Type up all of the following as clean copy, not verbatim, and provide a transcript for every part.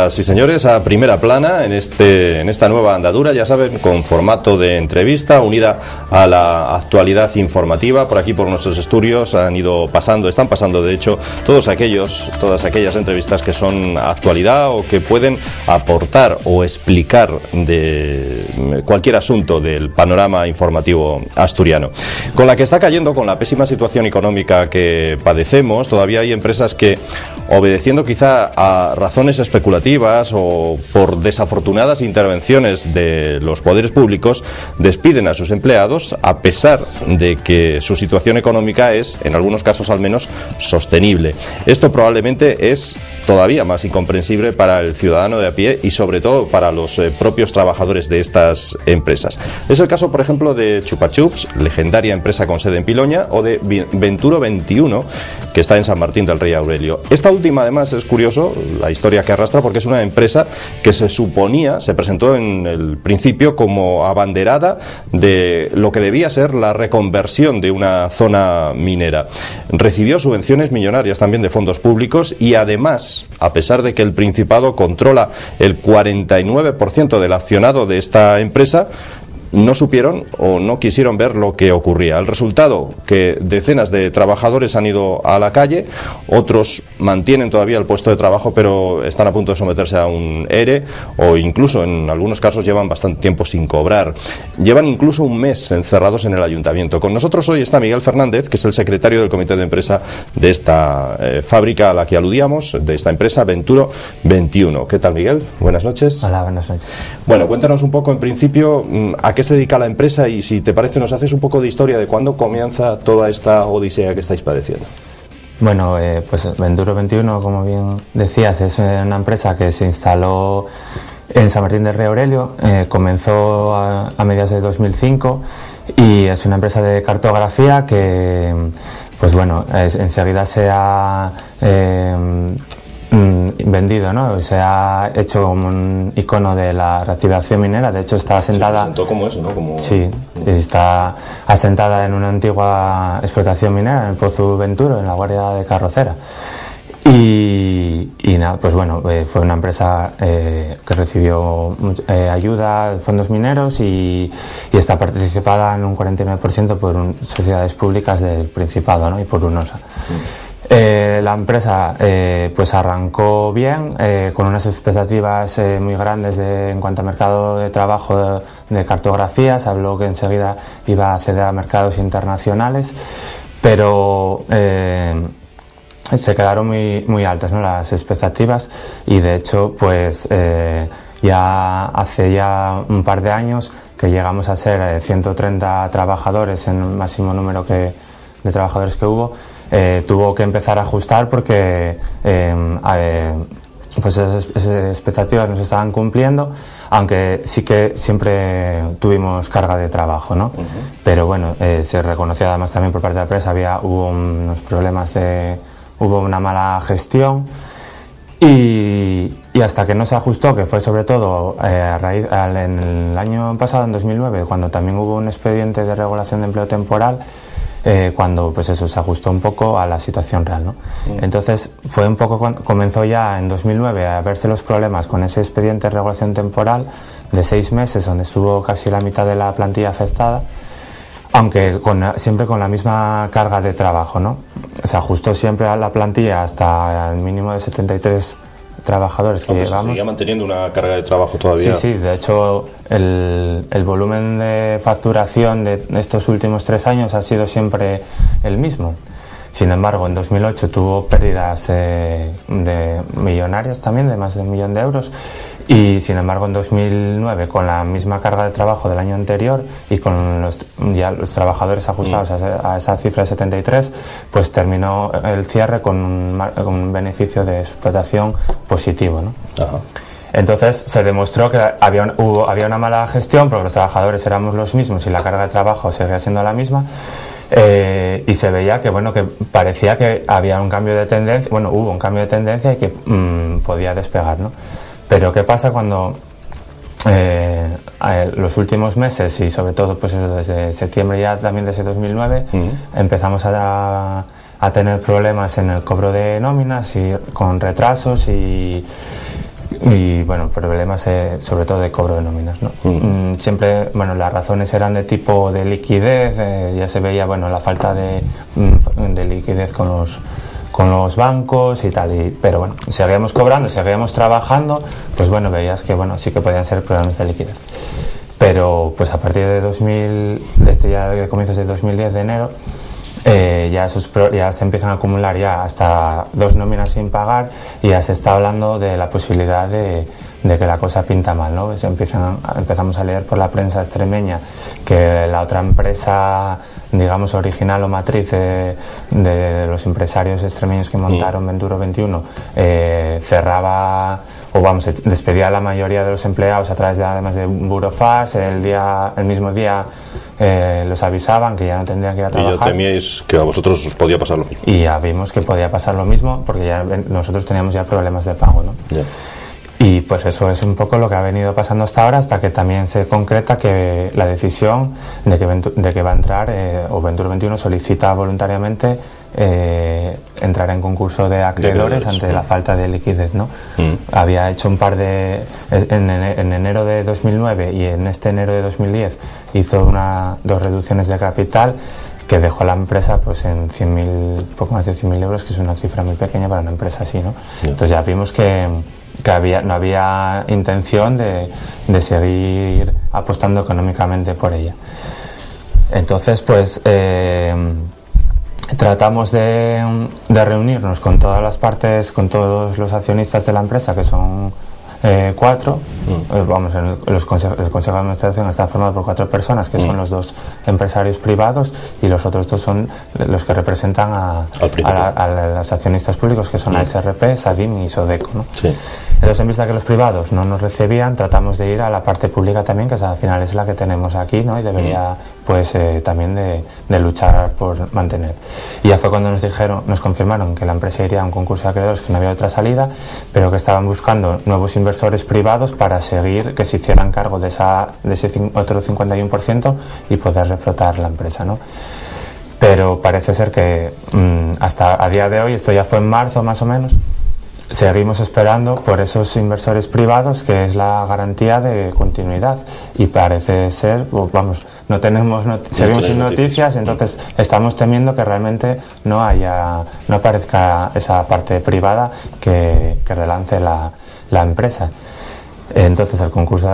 Sí, señores, a primera plana en esta nueva andadura, ya saben, con formato de entrevista unida a la actualidad informativa. Por aquí, por nuestros estudios, están pasando de hecho todas aquellas entrevistas que son actualidad o que pueden aportar o explicar de cualquier asunto del panorama informativo asturiano. Con la que está cayendo, con la pésima situación económica que padecemos, todavía hay empresas que, obedeciendo quizá a razones especulativas o por desafortunadas intervenciones de los poderes públicos, despiden a sus empleados a pesar de que su situación económica es, en algunos casos al menos, sostenible. Esto probablemente es todavía más incomprensible para el ciudadano de a pie y sobre todo para los propios trabajadores de estas empresas. Es el caso, por ejemplo, de Chupa Chups, legendaria empresa con sede en Piloña, o de Venturo 21, que está en San Martín del Rey Aurelio. Esta última, además, es curioso la historia que arrastra, porque es una empresa que se presentó en el principio como abanderada de lo que debía ser la reconversión de una zona minera. Recibió subvenciones millonarias también de fondos públicos y además, a pesar de que el Principado controla el 49% del accionado de esta empresa, no supieron o no quisieron ver lo que ocurría. El resultado, que decenas de trabajadores han ido a la calle, otros mantienen todavía el puesto de trabajo pero están a punto de someterse a un ERE, o incluso en algunos casos llevan bastante tiempo sin cobrar. Llevan incluso un mes encerrados en el ayuntamiento. Con nosotros hoy está Miguel Fernández, que es el secretario del comité de empresa de esta fábrica a la que aludíamos, de esta empresa Venturo 21. ¿Qué tal, Miguel? Buenas noches. Hola, buenas noches. Bueno, cuéntanos un poco, en principio, a qué se dedica la empresa y, si te parece, nos haces un poco de historia de cuándo comienza toda esta odisea que estáis padeciendo. Bueno, pues Venturo 21, como bien decías, es una empresa que se instaló en San Martín del Rey Aurelio, comenzó a mediados de 2005 y es una empresa de cartografía que, pues bueno, enseguida se ha vendido, ¿no? Se ha hecho como un icono de la reactivación minera. De hecho, está asentada. Se presentó como eso, ¿no? Como... Sí, está asentada en una antigua explotación minera, en el Pozo Venturo, en la Guardia de Carrocera. Y nada, pues bueno, fue una empresa que recibió ayuda de fondos mineros y está participada en un 49% por sociedades públicas del Principado, ¿no? Y por UNOSA. La empresa pues arrancó bien, con unas expectativas muy grandes en cuanto a mercado de trabajo de cartografía. Se habló que enseguida iba a acceder a mercados internacionales, pero se quedaron muy altas, ¿no?, las expectativas, y de hecho pues ya hace un par de años que llegamos a ser 130 trabajadores en el máximo número de trabajadores que hubo. Tuvo que empezar a ajustar porque pues esas expectativas no se estaban cumpliendo, aunque sí que siempre tuvimos carga de trabajo, ¿no? Pero bueno, se reconoció además también por parte de la empresa, hubo unos problemas hubo una mala gestión y hasta que no se ajustó, que fue sobre todo en el año pasado, en 2009, cuando también hubo un expediente de regulación de empleo temporal, cuando pues eso se ajustó un poco a la situación real, ¿no? Entonces comenzó ya en 2009 a verse los problemas con ese expediente de regulación temporal de 6 meses, donde estuvo casi la mitad de la plantilla afectada, aunque siempre con la misma carga de trabajo, ¿no? Se ajustó siempre a la plantilla hasta el mínimo de 73 trabajadores que llevamos. Se seguía manteniendo una carga de trabajo todavía. Sí, de hecho el volumen de facturación de estos últimos 3 años ha sido siempre el mismo. Sin embargo, en 2008 tuvo pérdidas millonarias también, de más de 1 millón de euros, y sin embargo en 2009, con la misma carga de trabajo del año anterior y con los trabajadores ajustados a esa cifra de 73, pues terminó el cierre con un beneficio de explotación positivo, ¿no? Ajá. Entonces se demostró que había una mala gestión, porque los trabajadores éramos los mismos y la carga de trabajo seguía siendo la misma. Y se veía que parecía que había un cambio de tendencia, hubo un cambio de tendencia y que podía despegar, ¿no? Pero ¿qué pasa cuando los últimos meses, y sobre todo pues eso, desde septiembre ya también desde 2009, empezamos a tener problemas en el cobro de nóminas y con retrasos y y bueno, problemas sobre todo de cobro de nóminas, ¿no? Siempre, bueno, las razones eran de tipo de liquidez, ya se veía, bueno, la falta de liquidez con los bancos y tal, pero bueno, seguíamos cobrando, seguíamos trabajando, pues bueno, veías que bueno, sí que podían ser problemas de liquidez. Pero pues a partir de comienzos de 2010, de enero, ya se empiezan a acumular ya hasta 2 nóminas sin pagar, y ya se está hablando de la posibilidad de que la cosa pinta mal, ¿no? Empezamos a leer por la prensa extremeña que la otra empresa, digamos, original o matriz de los empresarios extremeños que montaron Venturo 21 cerraba, o vamos, despedía a la mayoría de los empleados a través además de un burofax. El mismo día los avisaban que ya no tendrían que ir a trabajar. Y ya temíais que a vosotros os podía pasar lo mismo. Y ya vimos que podía pasar lo mismo, porque ya nosotros teníamos ya problemas de pago, ¿no? Ya. Y pues eso es un poco lo que ha venido pasando hasta ahora, hasta que también se concreta que la decisión de que va a entrar, o Venturo 21 solicita voluntariamente entrar en concurso de acreedores ante la falta de liquidez, ¿no? Había hecho un par de... En enero de 2009 y en este enero de 2010 hizo 2 reducciones de capital que dejó a la empresa pues en 100.000, poco más de 100.000 euros, que es una cifra muy pequeña para una empresa así, ¿no? Entonces ya vimos que no había intención de seguir apostando económicamente por ella. Entonces pues tratamos de reunirnos con todas las partes, con todos los accionistas de la empresa, que son 4. Vamos, el consejo de administración está formado por 4 personas, que son los 2 empresarios privados, y los otros 2 son los que representan a los accionistas públicos, que son la SRP, Sadim y Sodeco, ¿no? Sí. Entonces, en vista que los privados no nos recibían, tratamos de ir a la parte pública también, que al final es la que tenemos aquí, ¿no? Y debería pues también de luchar por mantener. Y ya fue cuando nos confirmaron que la empresa iría a un concurso de acreedores, que no había otra salida, pero que estaban buscando nuevos inversores privados para seguir, que se hicieran cargo de ese otro 51% y poder reflotar la empresa, ¿no? Pero parece ser que hasta a día de hoy, esto ya fue en marzo más o menos, seguimos esperando por esos inversores privados, que es la garantía de continuidad, y parece ser, vamos, seguimos sin noticias. Entonces estamos temiendo que realmente no aparezca esa parte privada que relance la empresa. Entonces el concurso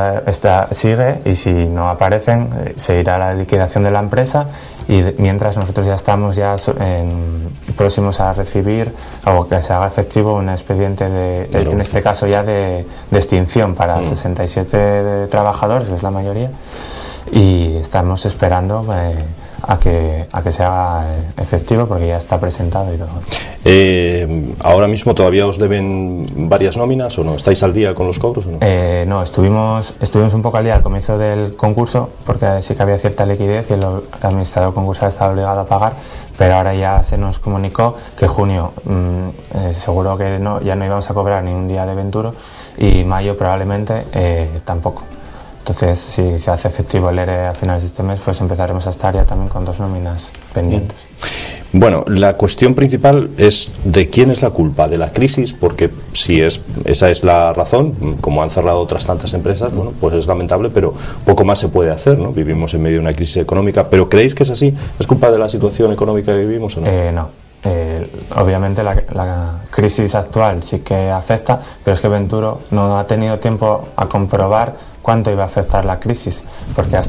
sigue, y si no aparecen se irá a la liquidación de la empresa, y mientras nosotros ya estamos próximos a recibir, o que se haga efectivo, un expediente en este caso ya de extinción para 67 trabajadores, que es la mayoría, y estamos esperando a que se haga efectivo, porque ya está presentado y todo. ¿Ahora mismo todavía os deben varias nóminas o no? ¿Estáis al día con los cobros o no? No, estuvimos un poco al día al comienzo del concurso, porque sí que había cierta liquidez y el administrador concursal estaba obligado a pagar, pero ahora ya se nos comunicó que junio seguro que ya no íbamos a cobrar ni un día de Venturo, y mayo probablemente tampoco. Entonces, si se hace efectivo el ERE a finales de este mes, pues empezaremos a estar ya también con 2 nóminas pendientes. Bueno, la cuestión principal es de quién es la culpa de la crisis, porque si esa es la razón, como han cerrado otras tantas empresas, bueno, pues es lamentable, pero poco más se puede hacer, ¿no? Vivimos en medio de una crisis económica, pero ¿creéis que es así? ¿Es culpa de la situación económica que vivimos o no? No. Obviamente la crisis actual sí que afecta, pero es que Venturo no ha tenido tiempo a comprobar cuánto iba a afectar la crisis, porque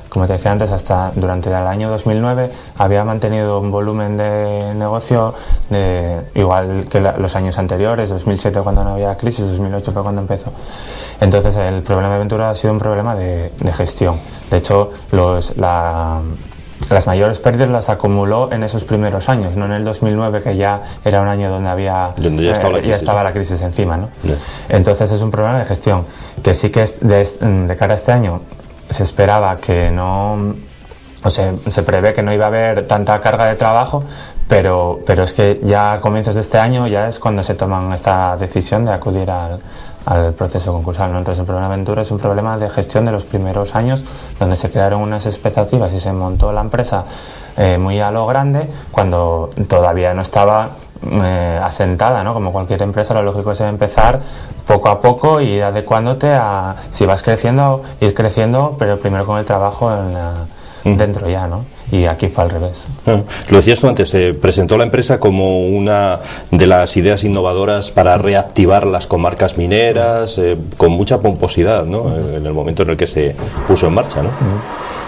como te decía antes, hasta durante el año 2009 había mantenido un volumen de negocio igual que los años anteriores, 2007 cuando no había crisis, 2008 fue cuando empezó. Entonces el problema de Venturo ha sido un problema de gestión. De hecho, las mayores pérdidas las acumuló en esos primeros años, no en el 2009, que ya era un año donde ya estaba la crisis encima, ¿no? Yeah. Entonces es un problema de gestión, que sí que de cara a este año se esperaba que no, o sea, se prevé que no iba a haber tanta carga de trabajo, pero es que ya a comienzos de este año ya es cuando se toman esta decisión de acudir al proceso concursal, ¿no? Entonces el problema de Venturo es un problema de gestión de los primeros años, donde se crearon unas expectativas y se montó la empresa muy a lo grande, cuando todavía no estaba asentada, ¿no? Como cualquier empresa, lo lógico es empezar poco a poco y ir adecuándote a, si vas creciendo, ir creciendo, pero primero con el trabajo dentro ya, ¿no? Y aquí fue al revés. Lo decías tú antes, se presentó la empresa como una de las ideas innovadoras para reactivar las comarcas mineras, con mucha pomposidad, ¿no? En el momento en el que se puso en marcha, ¿no?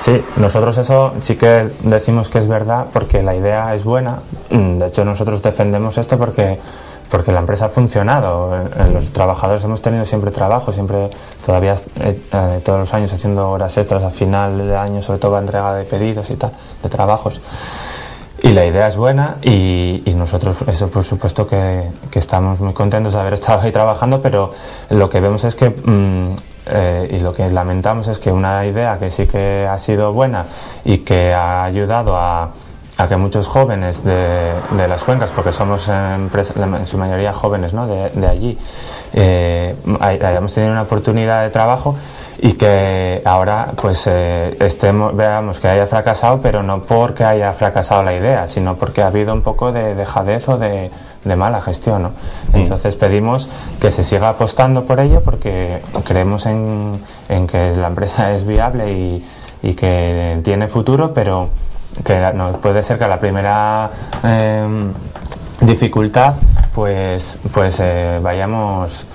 Sí, nosotros eso sí que decimos que es verdad porque la idea es buena. De hecho, nosotros defendemos esto porque la empresa ha funcionado. Los trabajadores hemos tenido siempre trabajo, siempre, todavía todos los años haciendo horas extras al final del año, sobre todo a entrega de pedidos y tal, de trabajos. Y la idea es buena y nosotros, eso por supuesto que estamos muy contentos de haber estado ahí trabajando, pero lo que vemos es que, y lo que lamentamos es que una idea que sí que ha sido buena y que ha ayudado a que muchos jóvenes de las cuencas, porque somos en su mayoría jóvenes, ¿no? de allí, hayamos tenido una oportunidad de trabajo y que ahora pues veamos que haya fracasado, pero no porque haya fracasado la idea, sino porque ha habido un poco de dejadez o de mala gestión, ¿no? Entonces pedimos que se siga apostando por ello porque creemos en que la empresa es viable y que tiene futuro, pero que no puede ser que a la primera dificultad pues vayamos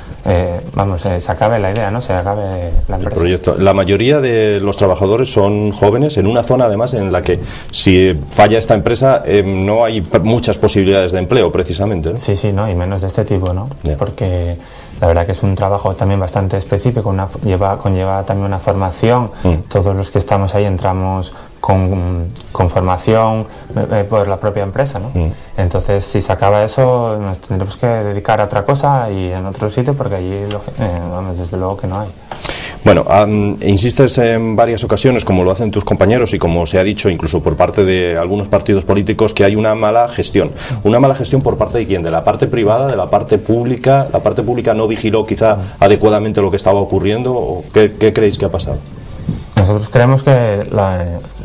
se acabe la idea, ¿no? Se acabe la empresa. El proyecto. La mayoría de los trabajadores son jóvenes, en una zona además en la que si falla esta empresa no hay muchas posibilidades de empleo precisamente, ¿no? Sí, no, y menos de este tipo, ¿no? Yeah. Porque la verdad que es un trabajo también bastante específico, conlleva también una formación. Todos los que estamos ahí entramos con formación por la propia empresa, ¿no? Entonces, si se acaba eso, nos tendremos que dedicar a otra cosa y en otro sitio, porque allí, desde luego que no hay. Bueno, insistes en varias ocasiones, como lo hacen tus compañeros y como se ha dicho incluso por parte de algunos partidos políticos, que hay una mala gestión. ¿Una mala gestión por parte de quién? ¿De la parte privada, de la parte pública? ¿La parte pública no vigiló quizá adecuadamente lo que estaba ocurriendo? ¿O qué creéis que ha pasado? Nosotros creemos que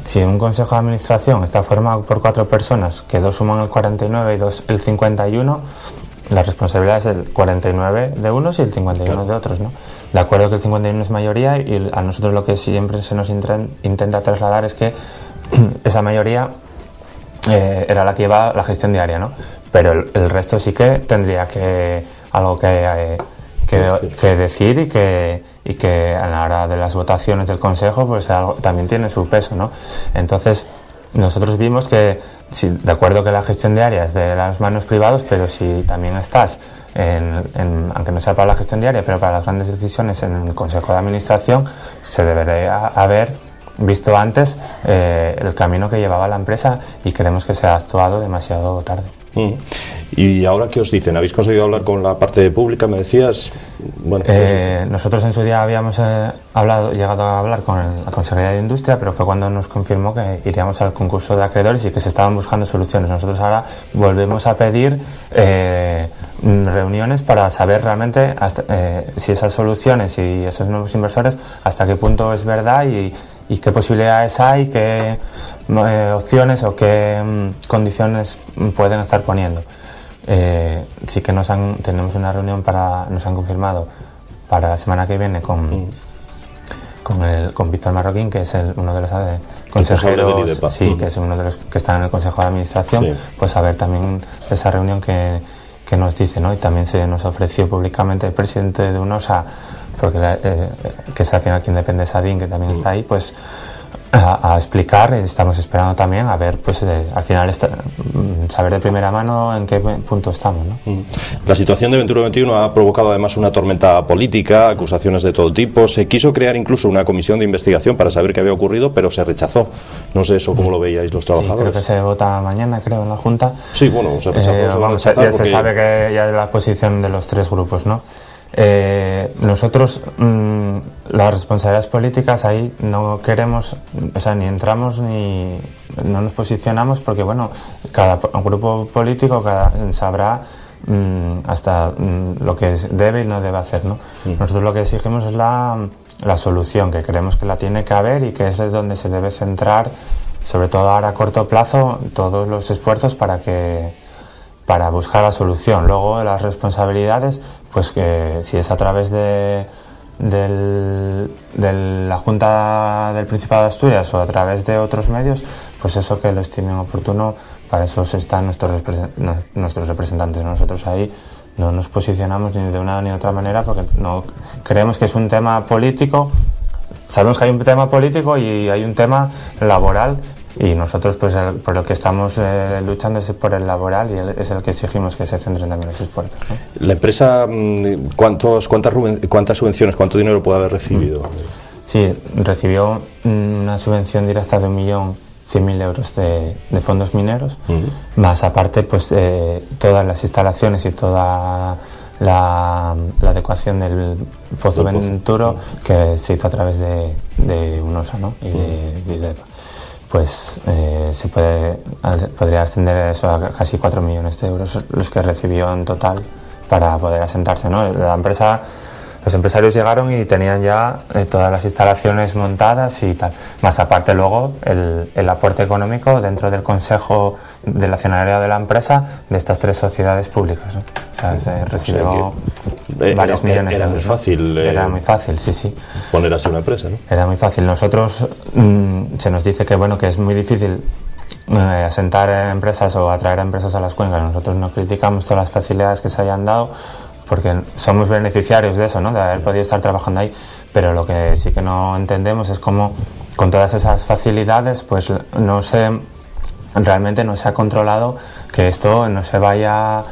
si un consejo de administración está formado por 4 personas, que 2 suman el 49 y 2 el 51, la responsabilidad es del 49 de unos y el 51 de otros, ¿no? De acuerdo que el 51 es mayoría y a nosotros lo que siempre se nos intenta trasladar es que esa mayoría era la que llevaba la gestión diaria, ¿no? Pero el resto sí que tendría algo que decir y que a la hora de las votaciones del Consejo pues también tiene su peso, ¿no? Entonces nosotros vimos que de acuerdo que la gestión diaria es de las manos privadas, pero si también estás aunque no sea para la gestión diaria, pero para las grandes decisiones en el Consejo de Administración, se debería haber visto antes el camino que llevaba la empresa y creemos que se ha actuado demasiado tarde. ¿Y ahora qué os dicen? ¿Habéis conseguido hablar con la parte pública, me decías? Bueno, nosotros en su día habíamos llegado a hablar con la Consejería de Industria, pero fue cuando nos confirmó que iríamos al concurso de acreedores y que se estaban buscando soluciones. Nosotros ahora volvemos a pedir reuniones para saber realmente si esas soluciones y esos nuevos inversores hasta qué punto es verdad y qué posibilidades hay, qué opciones o qué condiciones pueden estar poniendo. Sí que tenemos una reunión nos han confirmado para la semana que viene con Víctor Marroquín, que es uno de los consejeros, que es uno de los que están en el Consejo de Administración, pues a ver también esa reunión que nos dice, ¿no? Y también se nos ofreció públicamente el presidente de UNOSA, porque que es al final quien depende de SADIN, que también está ahí, pues a explicar, y estamos esperando también a ver, pues al final saber de primera mano en qué punto estamos, ¿no? La situación de Ventura 21 ha provocado además una tormenta política, acusaciones de todo tipo. Se quiso crear incluso una comisión de investigación para saber qué había ocurrido, pero se rechazó. No sé eso cómo lo veíais los trabajadores. Sí, creo que se vota mañana, creo, en la Junta. Sí, bueno, se rechazó. Ya se sabe que ya es la posición de los 3 grupos, ¿no? Nosotros las responsabilidades políticas ahí no queremos, o sea, ni entramos ni no nos posicionamos, porque bueno, cada grupo político sabrá hasta lo que debe y no debe hacer, ¿no? Nosotros lo que exigimos es la solución, que creemos que la tiene que haber y que es donde se debe centrar, sobre todo ahora a corto plazo, todos los esfuerzos para que para buscar la solución. Luego las responsabilidades, pues que si es a través de la Junta del Principado de Asturias o a través de otros medios, pues eso que lo estimen oportuno, para eso están nuestros representantes. Nosotros ahí no nos posicionamos ni de una ni de otra manera porque no creemos que es un tema político. Sabemos que hay un tema político y hay un tema laboral, y nosotros pues por lo que estamos luchando es por el laboral, y es el que exigimos que se centren también los esfuerzos, ¿no? La empresa, ¿cuántas subvenciones, cuánto dinero puede haber recibido? Sí, recibió una subvención directa de 1.100.000 euros de fondos mineros, más aparte pues todas las instalaciones y toda la adecuación del Pozo Venturo, que se hizo a través de UNOSA, ¿no? y de EPA. Pues podría ascender eso a casi 4 millones de euros los que recibió en total para poder asentarse, ¿no? Los empresarios llegaron y tenían ya todas las instalaciones montadas y tal. Más aparte luego el aporte económico dentro del consejo del accionariado de la empresa de estas 3 sociedades públicas, ¿no? O sea, se recibió varios millones de euros. Era muy fácil. Era muy fácil, sí. Poner así una empresa, ¿no? Era muy fácil. Nosotros se nos dice que bueno, que es muy difícil asentar empresas o atraer empresas a las cuencas. Nosotros no criticamos todas las facilidades que se hayan dado, porque somos beneficiarios de eso, ¿no? De haber podido estar trabajando ahí, pero lo que sí que no entendemos es cómo con todas esas facilidades pues realmente no se ha controlado que esto no se vaya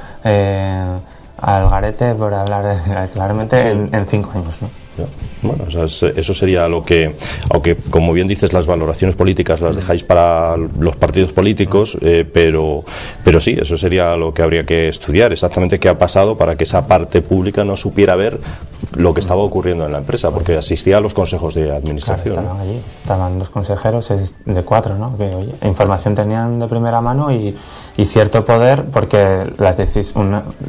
al garete, por hablar claramente, sí. en 5 años, ¿no? Bueno, eso sería lo que, aunque como bien dices, las valoraciones políticas las dejáis para los partidos políticos, pero sí, eso sería lo que habría que estudiar, exactamente qué ha pasado para que esa parte pública no supiera ver lo que estaba ocurriendo en la empresa, porque asistía a los consejos de administración. Claro, estaban allí, estaban 2 consejeros de 4, ¿no? Que oye, información tenían de primera mano y cierto poder, porque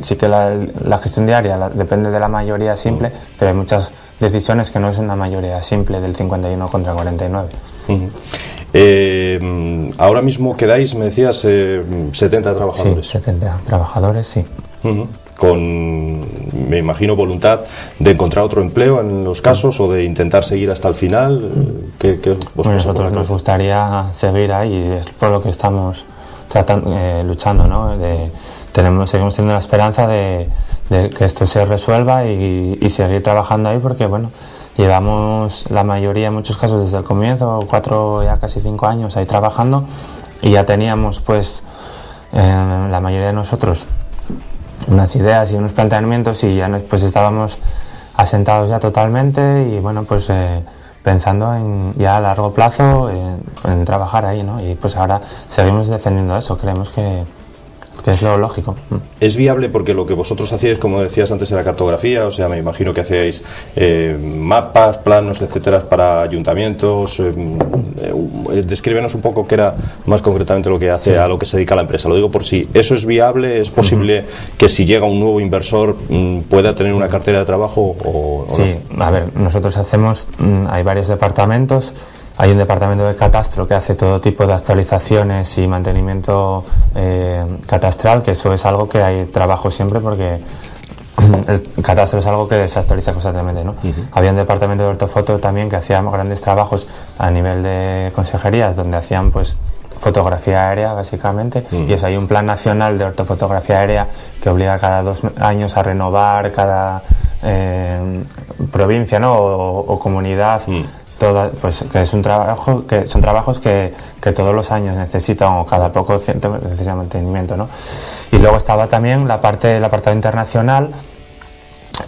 sí que la gestión diaria depende de la mayoría simple, pero hay muchas decisiones que no es una mayoría simple del 51 contra 49. Ahora mismo quedáis, me decías, 70 trabajadores. Sí, 70 trabajadores, sí. Con, me imagino, voluntad de encontrar otro empleo en los casos o de intentar seguir hasta el final. Bueno, nosotros nos gustaría seguir ahí, y es por lo que estamos luchando, ¿no? Seguimos teniendo la esperanza de que esto se resuelva y seguir trabajando ahí, porque bueno, llevamos la mayoría, en muchos casos, desde el comienzo, 4, ya casi 5 años ahí trabajando, y ya teníamos pues la mayoría de nosotros unas ideas y unos planteamientos, y ya pues estábamos asentados ya totalmente, y bueno, pues pensando ya a largo plazo en trabajar ahí, ¿no? Y pues ahora seguimos defendiendo eso, creemos que es lo lógico. ¿Es viable? Porque lo que vosotros hacíais, como decías antes, era cartografía, o sea, me imagino que hacíais mapas, planos, etcétera, para ayuntamientos. Descríbenos un poco qué era más concretamente lo que hace, a lo que se dedica la empresa. Lo digo por si eso es viable, es posible que si llega un nuevo inversor pueda tener una cartera de trabajo o sí, no. A ver, nosotros hay varios departamentos. Hay un departamento de catastro que hace todo tipo de actualizaciones y mantenimiento catastral, que eso es algo que hay trabajo siempre, porque el catastro es algo que se actualiza constantemente, ¿no? Había un departamento de ortofoto también que hacía grandes trabajos a nivel de consejerías, donde hacían pues fotografía aérea básicamente, y eso, hay un plan nacional de ortofotografía aérea que obliga cada 2 años a renovar cada provincia, ¿no? o comunidad. Pues que es un trabajo que son trabajos que todos los años necesitan, o cada poco necesitan mantenimiento, ¿no? Y luego estaba también la parte del apartado internacional,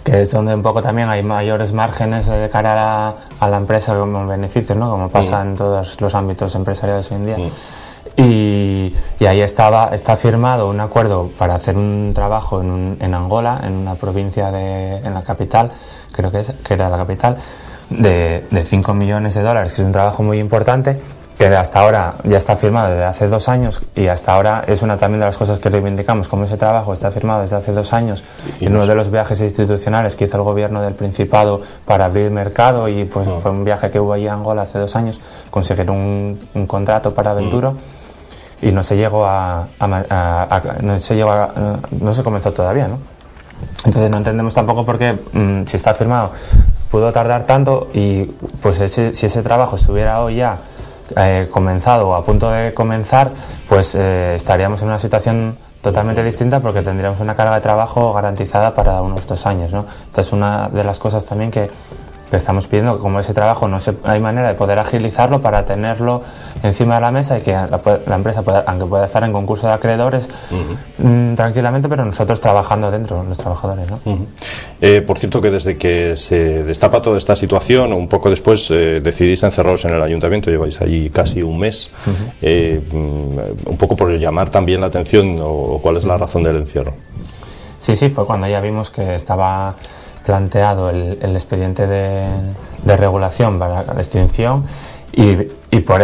que es donde un poco también hay mayores márgenes de cara a la empresa como beneficios, ¿no? Como pasa en todos los ámbitos empresariales hoy en día. Y ahí está firmado un acuerdo para hacer un trabajo en Angola, en una provincia en la capital, creo que era la capital, de 5 millones de dólares, que es un trabajo muy importante, que hasta ahora ya está firmado desde hace 2 años, y hasta ahora es una también de las cosas que reivindicamos, como ese trabajo está firmado desde hace 2 años, y uno de los viajes institucionales que hizo el gobierno del Principado para abrir mercado, y pues fue un viaje que hubo allí a Angola hace 2 años, conseguir un contrato para Venturo, y no se llegó no se comenzó todavía, ¿no? Entonces no entendemos tampoco por qué, si está firmado, pudo tardar tanto, y pues si ese trabajo estuviera hoy ya comenzado o a punto de comenzar, pues estaríamos en una situación totalmente distinta, porque tendríamos una carga de trabajo garantizada para unos 2 años, ¿no? Entonces, una de las cosas también que estamos pidiendo, como ese trabajo hay manera de poder agilizarlo para tenerlo encima de la mesa, y que la empresa aunque pueda estar en concurso de acreedores tranquilamente, pero nosotros trabajando dentro, los trabajadores, ¿no? Por cierto, que desde que se destapa toda esta situación, un poco después decidís encerraros en el ayuntamiento, lleváis allí casi un mes, un poco por llamar también la atención, o cuál es la razón del encierro. Sí, fue cuando ya vimos que estaba planteado el expediente de regulación para la extinción, y por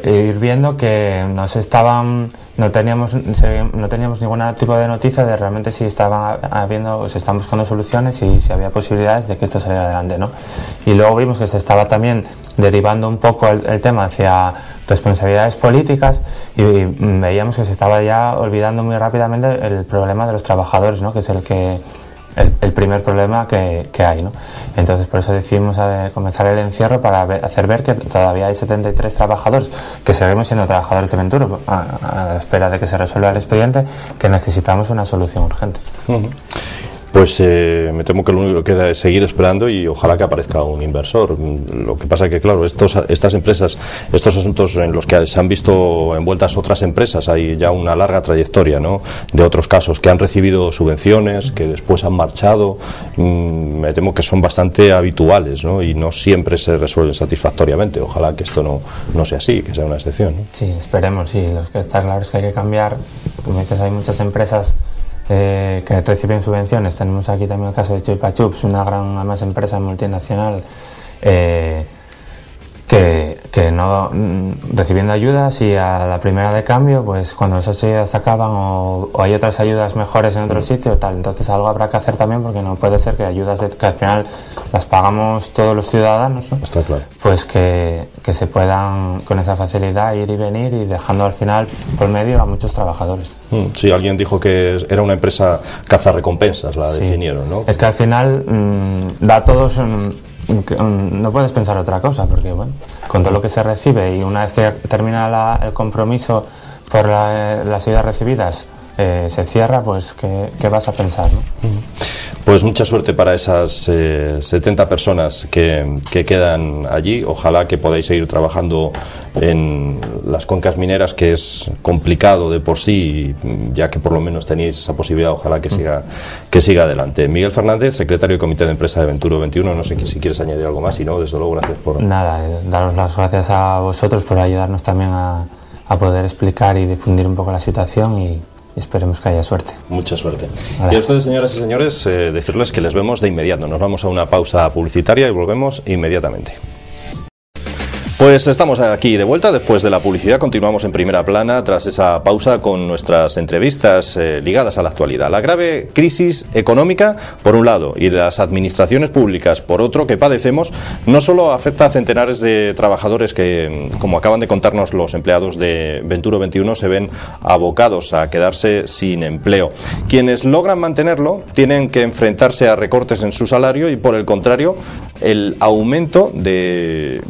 ir viendo que no teníamos ningún tipo de noticia de realmente si estaban se están buscando soluciones y si había posibilidades de que esto saliera adelante, ¿no? Y luego vimos que se estaba también derivando un poco el tema hacia responsabilidades políticas, y veíamos que se estaba ya olvidando muy rápidamente el problema de los trabajadores, ¿no? Que es el primer problema que hay, ¿no? Entonces, por eso decidimos comenzar el encierro, para hacer ver que todavía hay 73 trabajadores, que seguimos siendo trabajadores de Venturo, a la espera de que se resuelva el expediente, que necesitamos una solución urgente. Pues me temo que lo único que queda es seguir esperando, y ojalá que aparezca un inversor. Lo que pasa es que, claro, estas empresas, estos asuntos en los que se han visto envueltas otras empresas, hay ya una larga trayectoria, ¿no?, de otros casos que han recibido subvenciones, que después han marchado. Me temo que son bastante habituales, ¿no?, y no siempre se resuelven satisfactoriamente. Ojalá que esto no sea así, que sea una excepción, ¿no? Sí, esperemos, sí. Lo que está claro es que hay que cambiar. Como dices, hay muchas empresas que reciben subvenciones. Tenemos aquí también el caso de Chupa Chups, una gran, además, empresa multinacional que no recibiendo ayudas, y a la primera de cambio, pues cuando esas ayudas acaban, o hay otras ayudas mejores en otro sitio, tal. Entonces algo habrá que hacer también, porque no puede ser que ayudas que al final las pagamos todos los ciudadanos, ¿no? Está claro. Pues que se puedan con esa facilidad ir y venir, y dejando al final por medio a muchos trabajadores. Sí, alguien dijo que era una empresa cazarrecompensas, la definieron, ¿no? Es que al final da todos... no puedes pensar otra cosa, porque bueno, con todo lo que se recibe, y una vez que termina el compromiso por las ayudas recibidas, se cierra, pues ¿qué vas a pensar, ¿no? Pues mucha suerte para esas 70 personas que quedan allí. Ojalá que podáis seguir trabajando en las cuencas mineras, que es complicado de por sí, ya que por lo menos tenéis esa posibilidad. Ojalá que siga adelante. Miguel Fernández, secretario de Comité de Empresa de Venturo 21, no sé si quieres añadir algo más. Si no, desde luego, gracias por... Nada, daros las gracias a vosotros por ayudarnos también a poder explicar y difundir un poco la situación, y esperemos que haya suerte. Mucha suerte. Gracias. Y a ustedes, señoras y señores, decirles que les vemos de inmediato. Nos vamos a una pausa publicitaria y volvemos inmediatamente. Pues estamos aquí de vuelta después de la publicidad. Continuamos en Primera Plana tras esa pausa con nuestras entrevistas ligadas a la actualidad. La grave crisis económica, por un lado, y de las administraciones públicas, por otro, que padecemos, no solo afecta a centenares de trabajadores que, como acaban de contarnos los empleados de Venturo 21, se ven abocados a quedarse sin empleo. Quienes logran mantenerlo tienen que enfrentarse a recortes en su salario, y por el contrario, el aumento de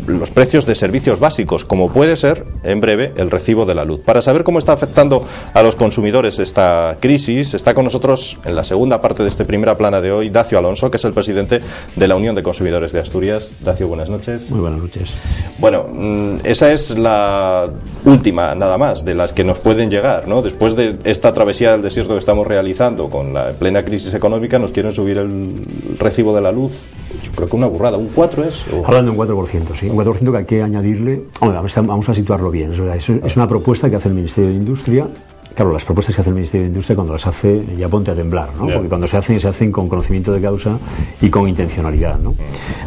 los precios de servicios básicos, como puede ser en breve el recibo de la luz. Para saber cómo está afectando a los consumidores esta crisis, está con nosotros en la segunda parte de este Primera Plana de hoy Dacio Alonso, que es el presidente de la Unión de Consumidores de Asturias. Dacio, buenas noches. Muy buenas noches. Bueno, esa es la última, nada más, de las que nos pueden llegar, ¿no? Después de esta travesía del desierto que estamos realizando con la plena crisis económica, nos quieren subir el recibo de la luz. Yo creo que una burrada, ¿un 4 es? ¿O? Hablando de un 4%, sí. Un 4% que hay que añadirle... Vamos a situarlo bien, es verdad. Es una propuesta que hace el Ministerio de Industria. Claro, las propuestas que hace el Ministerio de Industria, cuando las hace, ya ponte a temblar, ¿no? Porque cuando se hacen con conocimiento de causa y con intencionalidad, ¿no?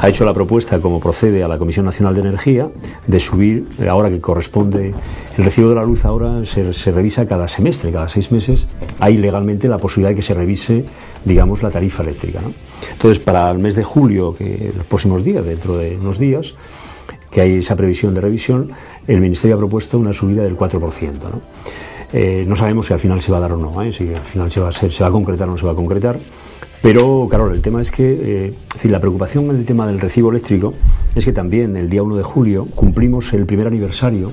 Ha hecho la propuesta, como procede a la Comisión Nacional de Energía, de subir, ahora que corresponde, el recibo de la luz ahora se revisa cada semestre, cada 6 meses, hay legalmente la posibilidad de que se revise, digamos, la tarifa eléctrica, ¿no? Entonces, para el mes de julio, que los próximos días, dentro de unos días, que hay esa previsión de revisión, el Ministerio ha propuesto una subida del 4%, ¿no? No sabemos si al final se va a dar o no, si al final se va a concretar o no se va a concretar. Pero, claro, el tema es que la preocupación en el tema del recibo eléctrico es que también el día 1 de julio cumplimos el primer aniversario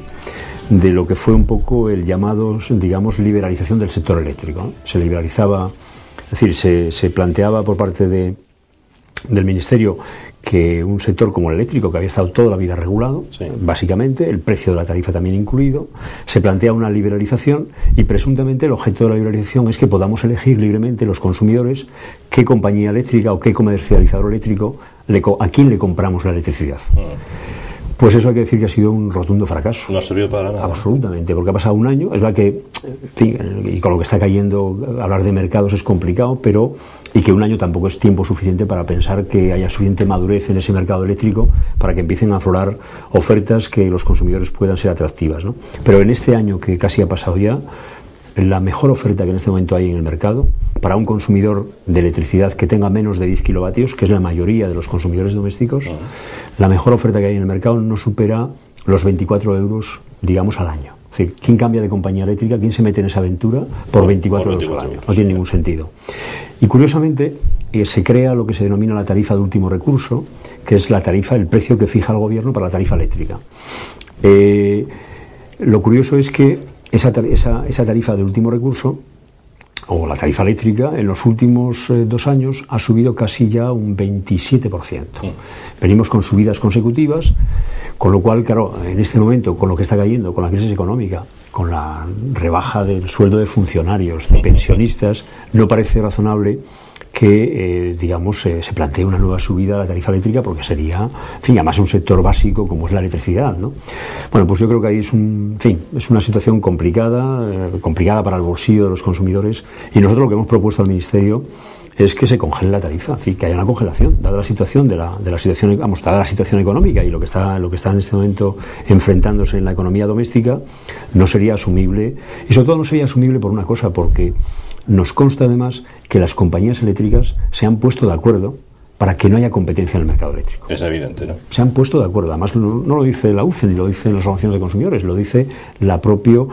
de lo que fue un poco el llamado, digamos, liberalización del sector eléctrico, ¿no? Se liberalizaba, es decir, se planteaba por parte del Ministerio que un sector como el eléctrico, que había estado toda la vida regulado, sí, básicamente, el precio de la tarifa también incluido, se plantea una liberalización y presuntamente el objeto de la liberalización es que podamos elegir libremente los consumidores qué compañía eléctrica o qué comercializador eléctrico, a quién le compramos la electricidad. Pues eso hay que decir que ha sido un rotundo fracaso. No ha servido para nada. Absolutamente, porque ha pasado un año. Es verdad que, en fin, y con lo que está cayendo, hablar de mercados es complicado, y que un año tampoco es tiempo suficiente para pensar que haya suficiente madurez en ese mercado eléctrico para que empiecen a aflorar ofertas que los consumidores puedan ser atractivas, ¿no? Pero en este año que casi ha pasado ya, la mejor oferta que en este momento hay en el mercado para un consumidor de electricidad que tenga menos de 10 kilovatios, que es la mayoría de los consumidores domésticos, la mejor oferta que hay en el mercado no supera los 24 euros, digamos, al año. Es decir, ¿quién cambia de compañía eléctrica? ¿Quién se mete en esa aventura por 24 euros al año? No tiene ningún sentido. Y curiosamente se crea lo que se denomina la tarifa de último recurso, que es la tarifa, el precio que fija el gobierno para la tarifa eléctrica. Lo curioso es que esa tarifa de último recurso, o la tarifa eléctrica, en los últimos 2 años ha subido casi ya un 27%. Venimos con subidas consecutivas, con lo cual, claro, en este momento, con lo que está cayendo, con la crisis económica, con la rebaja del sueldo de funcionarios, de pensionistas, no parece razonable que, digamos, se plantee una nueva subida de la tarifa eléctrica, porque sería, en fin, además un sector básico como es la electricidad, ¿no? Bueno, pues yo creo que ahí es una situación complicada para el bolsillo de los consumidores, y nosotros lo que hemos propuesto al Ministerio es que se congele la tarifa, es decir, que haya una congelación, dada la situación dada la situación económica y lo que está en este momento enfrentándose en la economía doméstica, no sería asumible, y sobre todo no sería asumible por una cosa, porque nos consta además que las compañías eléctricas se han puesto de acuerdo para que no haya competencia en el mercado eléctrico. Es evidente, ¿no? Se han puesto de acuerdo. Además, no lo dice la UCE ni lo dicen las organizaciones de consumidores, lo dice la propia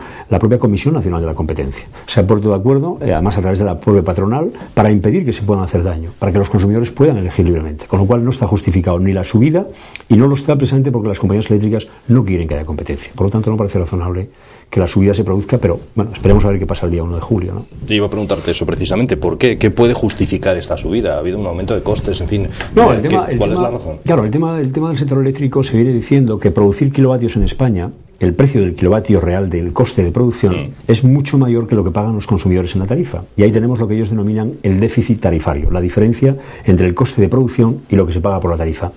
Comisión Nacional de la Competencia. Se han puesto de acuerdo, además a través de la propia patronal, para impedir que se puedan hacer daño, para que los consumidores puedan elegir libremente. Con lo cual no está justificado ni la subida, y no lo está precisamente porque las compañías eléctricas no quieren que haya competencia. Por lo tanto, no parece razonable que la subida se produzca, pero bueno, esperemos a ver qué pasa el día 1 de julio, ¿no? Yo iba a preguntarte eso precisamente, ¿por qué? ¿Qué puede justificar esta subida? ¿Ha habido un aumento de costes? En fin, ¿cuál es la razón? Claro, el tema del sector eléctrico se viene diciendo que producir kilovatios en España, el precio del kilovatio real del coste de producción es mucho mayor que lo que pagan los consumidores en la tarifa. Y ahí tenemos lo que ellos denominan el déficit tarifario, la diferencia entre el coste de producción y lo que se paga por la tarifa.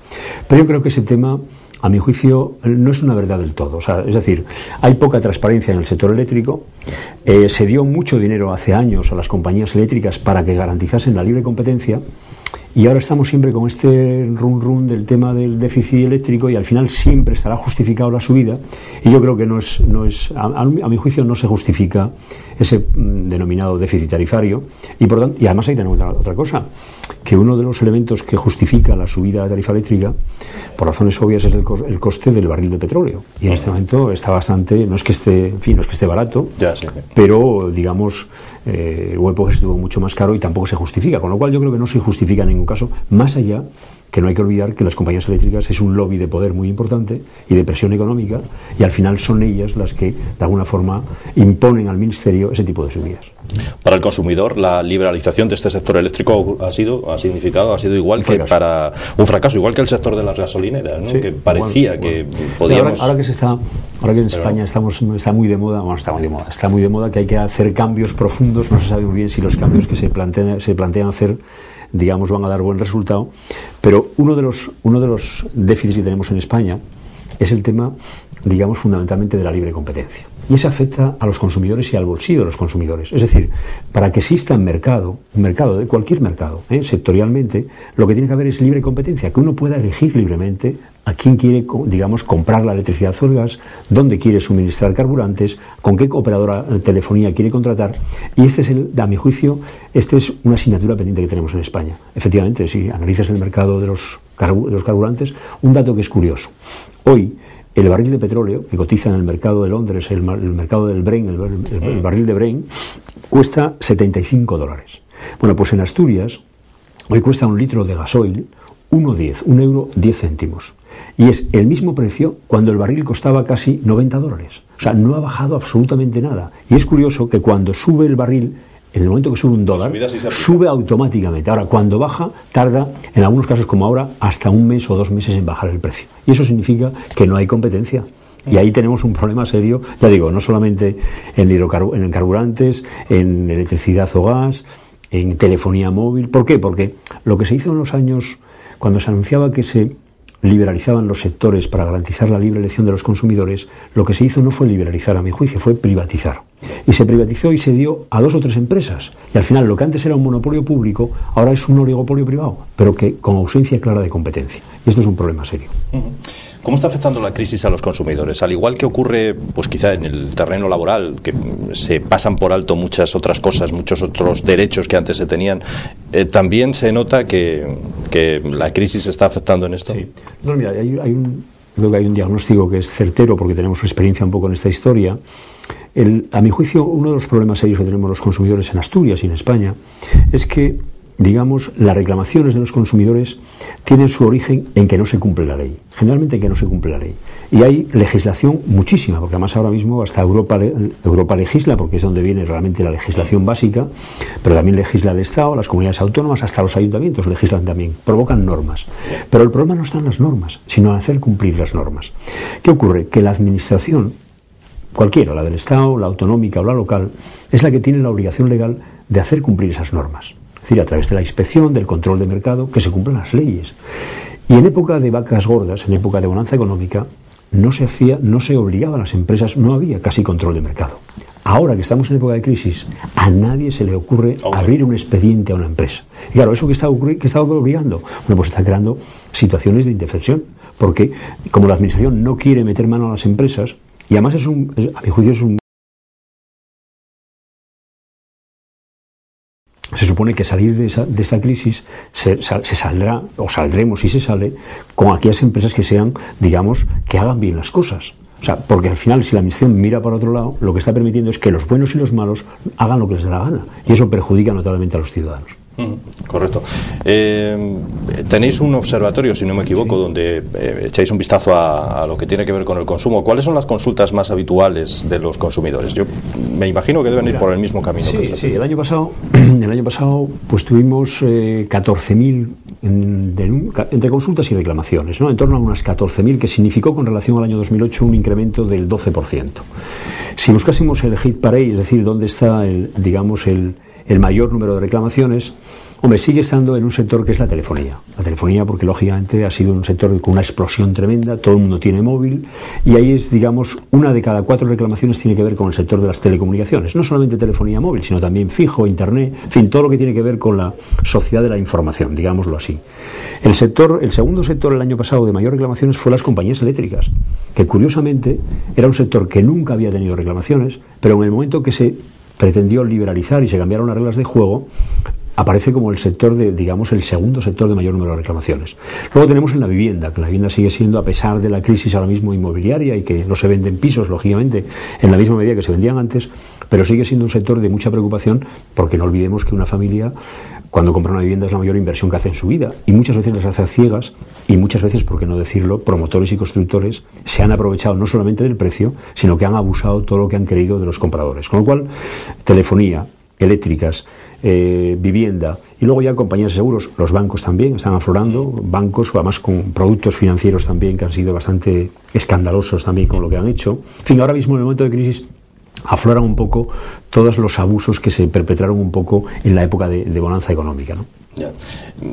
Pero yo creo que ese tema, a mi juicio, no es una verdad del todo. O sea, es decir, hay poca transparencia en el sector eléctrico. Se dio mucho dinero hace años a las compañías eléctricas para que garantizasen la libre competencia, y ahora estamos siempre con este run del tema del déficit eléctrico, y al final siempre estará justificado la subida, y yo creo que a mi juicio no se justifica ese denominado déficit tarifario, y por tanto, y además hay tenemos otra cosa, que uno de los elementos que justifica la subida de la tarifa eléctrica, por razones obvias, es el coste del barril de petróleo, y en este momento está bastante, no es que esté barato, ya, sí, pero digamos, hubo épocas que estuvo mucho más caro y tampoco se justifica, con lo cual yo creo que no se justifica en ningún caso, más allá que no hay que olvidar que las compañías eléctricas es un lobby de poder muy importante y de presión económica, y al final son ellas las que de alguna forma imponen al Ministerio ese tipo de subidas. Para el consumidor, la liberalización de este sector eléctrico ha sido igual que para un fracaso, igual que el sector de las gasolineras, ¿no? Sí, que parecía que podíamos. Ahora que en España está muy de moda que hay que hacer cambios profundos. No se sabe muy bien si los cambios que se plantean hacer, digamos, van a dar buen resultado, pero uno de los déficits que tenemos en España es el tema, digamos, fundamentalmente de la libre competencia. Y eso afecta a los consumidores y al bolsillo de los consumidores. Es decir, para que exista un mercado de cualquier mercado, sectorialmente, lo que tiene que haber es libre competencia, que uno pueda elegir libremente a quién quiere, digamos, comprar la electricidad o el gas, dónde quiere suministrar carburantes, con qué operadora de telefonía quiere contratar. Y a mi juicio, esta es una asignatura pendiente que tenemos en España. Efectivamente, si analizas el mercado de los carburantes, un dato que es curioso. Hoy, el barril de petróleo, que cotiza en el mercado de Londres, el mercado del Brent, el barril de Brent, cuesta $75. Bueno, pues en Asturias, hoy cuesta un litro de gasoil 1,10, €1.10. Y es el mismo precio cuando el barril costaba casi $90. O sea, no ha bajado absolutamente nada. Y es curioso que cuando sube el barril, en el momento que sube un dólar, sube automáticamente. Ahora, cuando baja, tarda, en algunos casos como ahora, hasta 1 mes o 2 meses en bajar el precio. Y eso significa que no hay competencia. Y ahí tenemos un problema serio, ya digo, no solamente en carburantes, en electricidad o gas, en telefonía móvil. ¿Por qué? Porque lo que se hizo en los años, cuando se anunciaba que se liberalizaban los sectores para garantizar la libre elección de los consumidores, lo que se hizo no fue liberalizar, a mi juicio, fue privatizar. Y se privatizó y se dio a 2 o 3 empresas. Y al final lo que antes era un monopolio público, ahora es un oligopolio privado, pero que con ausencia clara de competencia. Y esto es un problema serio. ¿Cómo está afectando la crisis a los consumidores? Al igual que ocurre, pues quizá en el terreno laboral, que se pasan por alto muchas otras cosas, muchos otros derechos que antes se tenían, ¿también se nota que la crisis está afectando en esto? Sí. No, mira, creo que hay un diagnóstico que es certero porque tenemos experiencia un poco en esta historia. A mi juicio, uno de los problemas serios que tenemos los consumidores en Asturias y en España es que, digamos, las reclamaciones de los consumidores tienen su origen en que no se cumple la ley, generalmente en que no se cumple la ley. Y hay legislación muchísima, porque además ahora mismo hasta Europa legisla, porque es donde viene realmente la legislación básica, pero también legisla el Estado, las comunidades autónomas, hasta los ayuntamientos legislan también, provocan normas. Pero el problema no está en las normas, sino en hacer cumplir las normas. ¿Qué ocurre? Que la administración, cualquiera, la del Estado, la autonómica o la local, es la que tiene la obligación legal de hacer cumplir esas normas. Es decir, a través de la inspección, del control de mercado, que se cumplan las leyes. Y en época de vacas gordas, en época de bonanza económica, no se obligaba a las empresas, no había casi control de mercado. Ahora que estamos en época de crisis, a nadie se le ocurre abrir un expediente a una empresa. Y claro, ¿eso qué está obligando? Bueno, pues está creando situaciones de indefensión, porque como la administración no quiere meter mano a las empresas, y además a mi juicio se supone que salir de esta crisis se saldrá, o saldremos si se sale, con aquellas empresas que sean, digamos, que hagan bien las cosas. O sea, porque al final, si la administración mira para otro lado, lo que está permitiendo es que los buenos y los malos hagan lo que les dé la gana. Y eso perjudica notablemente a los ciudadanos. Correcto. Tenéis un observatorio, si no me equivoco, donde echáis un vistazo a lo que tiene que ver con el consumo. ¿Cuáles son las consultas más habituales de los consumidores? Yo me imagino que deben ir por el mismo camino. Sí. El año pasado pues tuvimos 14.000 entre consultas y reclamaciones, ¿no? En torno a unas 14.000, que significó con relación al año 2008 un incremento del 12%. Si buscásemos el hit parade, es decir, dónde está el mayor número de reclamaciones, hombre, sigue estando en un sector que es la telefonía. La telefonía, porque lógicamente ha sido un sector con una explosión tremenda, todo el mundo tiene móvil, y ahí es, digamos, 1 de cada 4 reclamaciones tiene que ver con el sector de las telecomunicaciones. No solamente telefonía móvil, sino también fijo, internet, en fin, todo lo que tiene que ver con la sociedad de la información, digámoslo así. El segundo sector el año pasado de mayor reclamaciones fue las compañías eléctricas, que curiosamente era un sector que nunca había tenido reclamaciones, pero en el momento que se pretendió liberalizar y se cambiaron las reglas de juego, aparece como el sector el segundo sector de mayor número de reclamaciones. Luego tenemos en la vivienda, que la vivienda sigue siendo, a pesar de la crisis ahora mismo inmobiliaria y que no se venden pisos, lógicamente, en la misma medida que se vendían antes, pero sigue siendo un sector de mucha preocupación, porque no olvidemos que una familia, cuando compra una vivienda, es la mayor inversión que hace en su vida, y muchas veces las hace a ciegas, y muchas veces, por qué no decirlo, promotores y constructores se han aprovechado no solamente del precio, sino que han abusado todo lo que han querido de los compradores. Con lo cual, telefonía, eléctricas, vivienda, y luego ya compañías de seguros, los bancos también están aflorando, bancos además con productos financieros también que han sido bastante escandalosos también con lo que han hecho. En fin, ahora mismo en el momento de crisis afloran un poco todos los abusos que se perpetraron un poco en la época de bonanza económica, ¿no? Ya.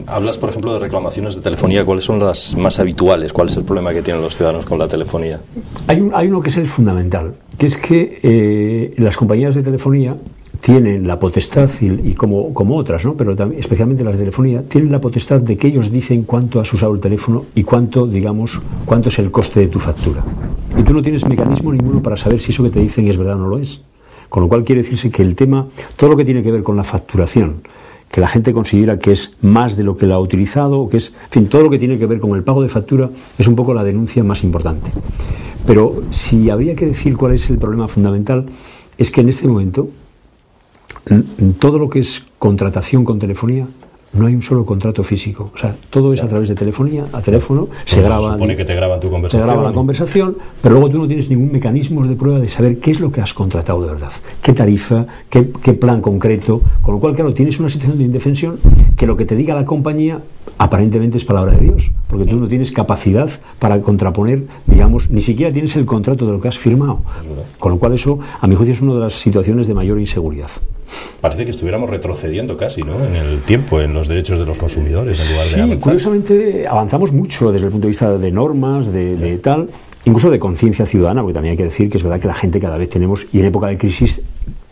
Hablas, por ejemplo, de reclamaciones de telefonía. ¿Cuáles son las más habituales? ¿Cuál es el problema que tienen los ciudadanos con la telefonía? Hay uno que es el fundamental, que es que las compañías de telefonía tienen la potestad, y como otras, ¿no? Pero también, especialmente las de telefonía, tienen la potestad de que ellos dicen cuánto has usado el teléfono y cuánto es el coste de tu factura. Y tú no tienes mecanismo ninguno para saber si eso que te dicen es verdad o no lo es. Con lo cual quiere decirse que el tema, todo lo que tiene que ver con la facturación, que la gente considera que es más de lo que la ha utilizado, que es, en fin, todo lo que tiene que ver con el pago de factura es un poco la denuncia más importante. Pero si habría que decir cuál es el problema fundamental, es que en este momento todo lo que es contratación con telefonía, no hay un solo contrato físico. O sea, todo es a través de telefonía, a teléfono, se graba. Se supone que te graban tu conversación. Se graba la conversación, pero luego tú no tienes ningún mecanismo de prueba de saber qué es lo que has contratado de verdad, qué tarifa, qué plan concreto. Con lo cual, claro, tienes una situación de indefensión que lo que te diga la compañía aparentemente es palabra de Dios, porque tú no tienes capacidad para contraponer, digamos, ni siquiera tienes el contrato de lo que has firmado. Con lo cual, eso, a mi juicio, es una de las situaciones de mayor inseguridad. Parece que estuviéramos retrocediendo casi, ¿no?, en el tiempo, en los derechos de los consumidores, en lugar de avanzar. Curiosamente avanzamos mucho desde el punto de vista de normas, de tal, incluso de conciencia ciudadana, porque también hay que decir que es verdad que la gente cada vez tenemos, y en época de crisis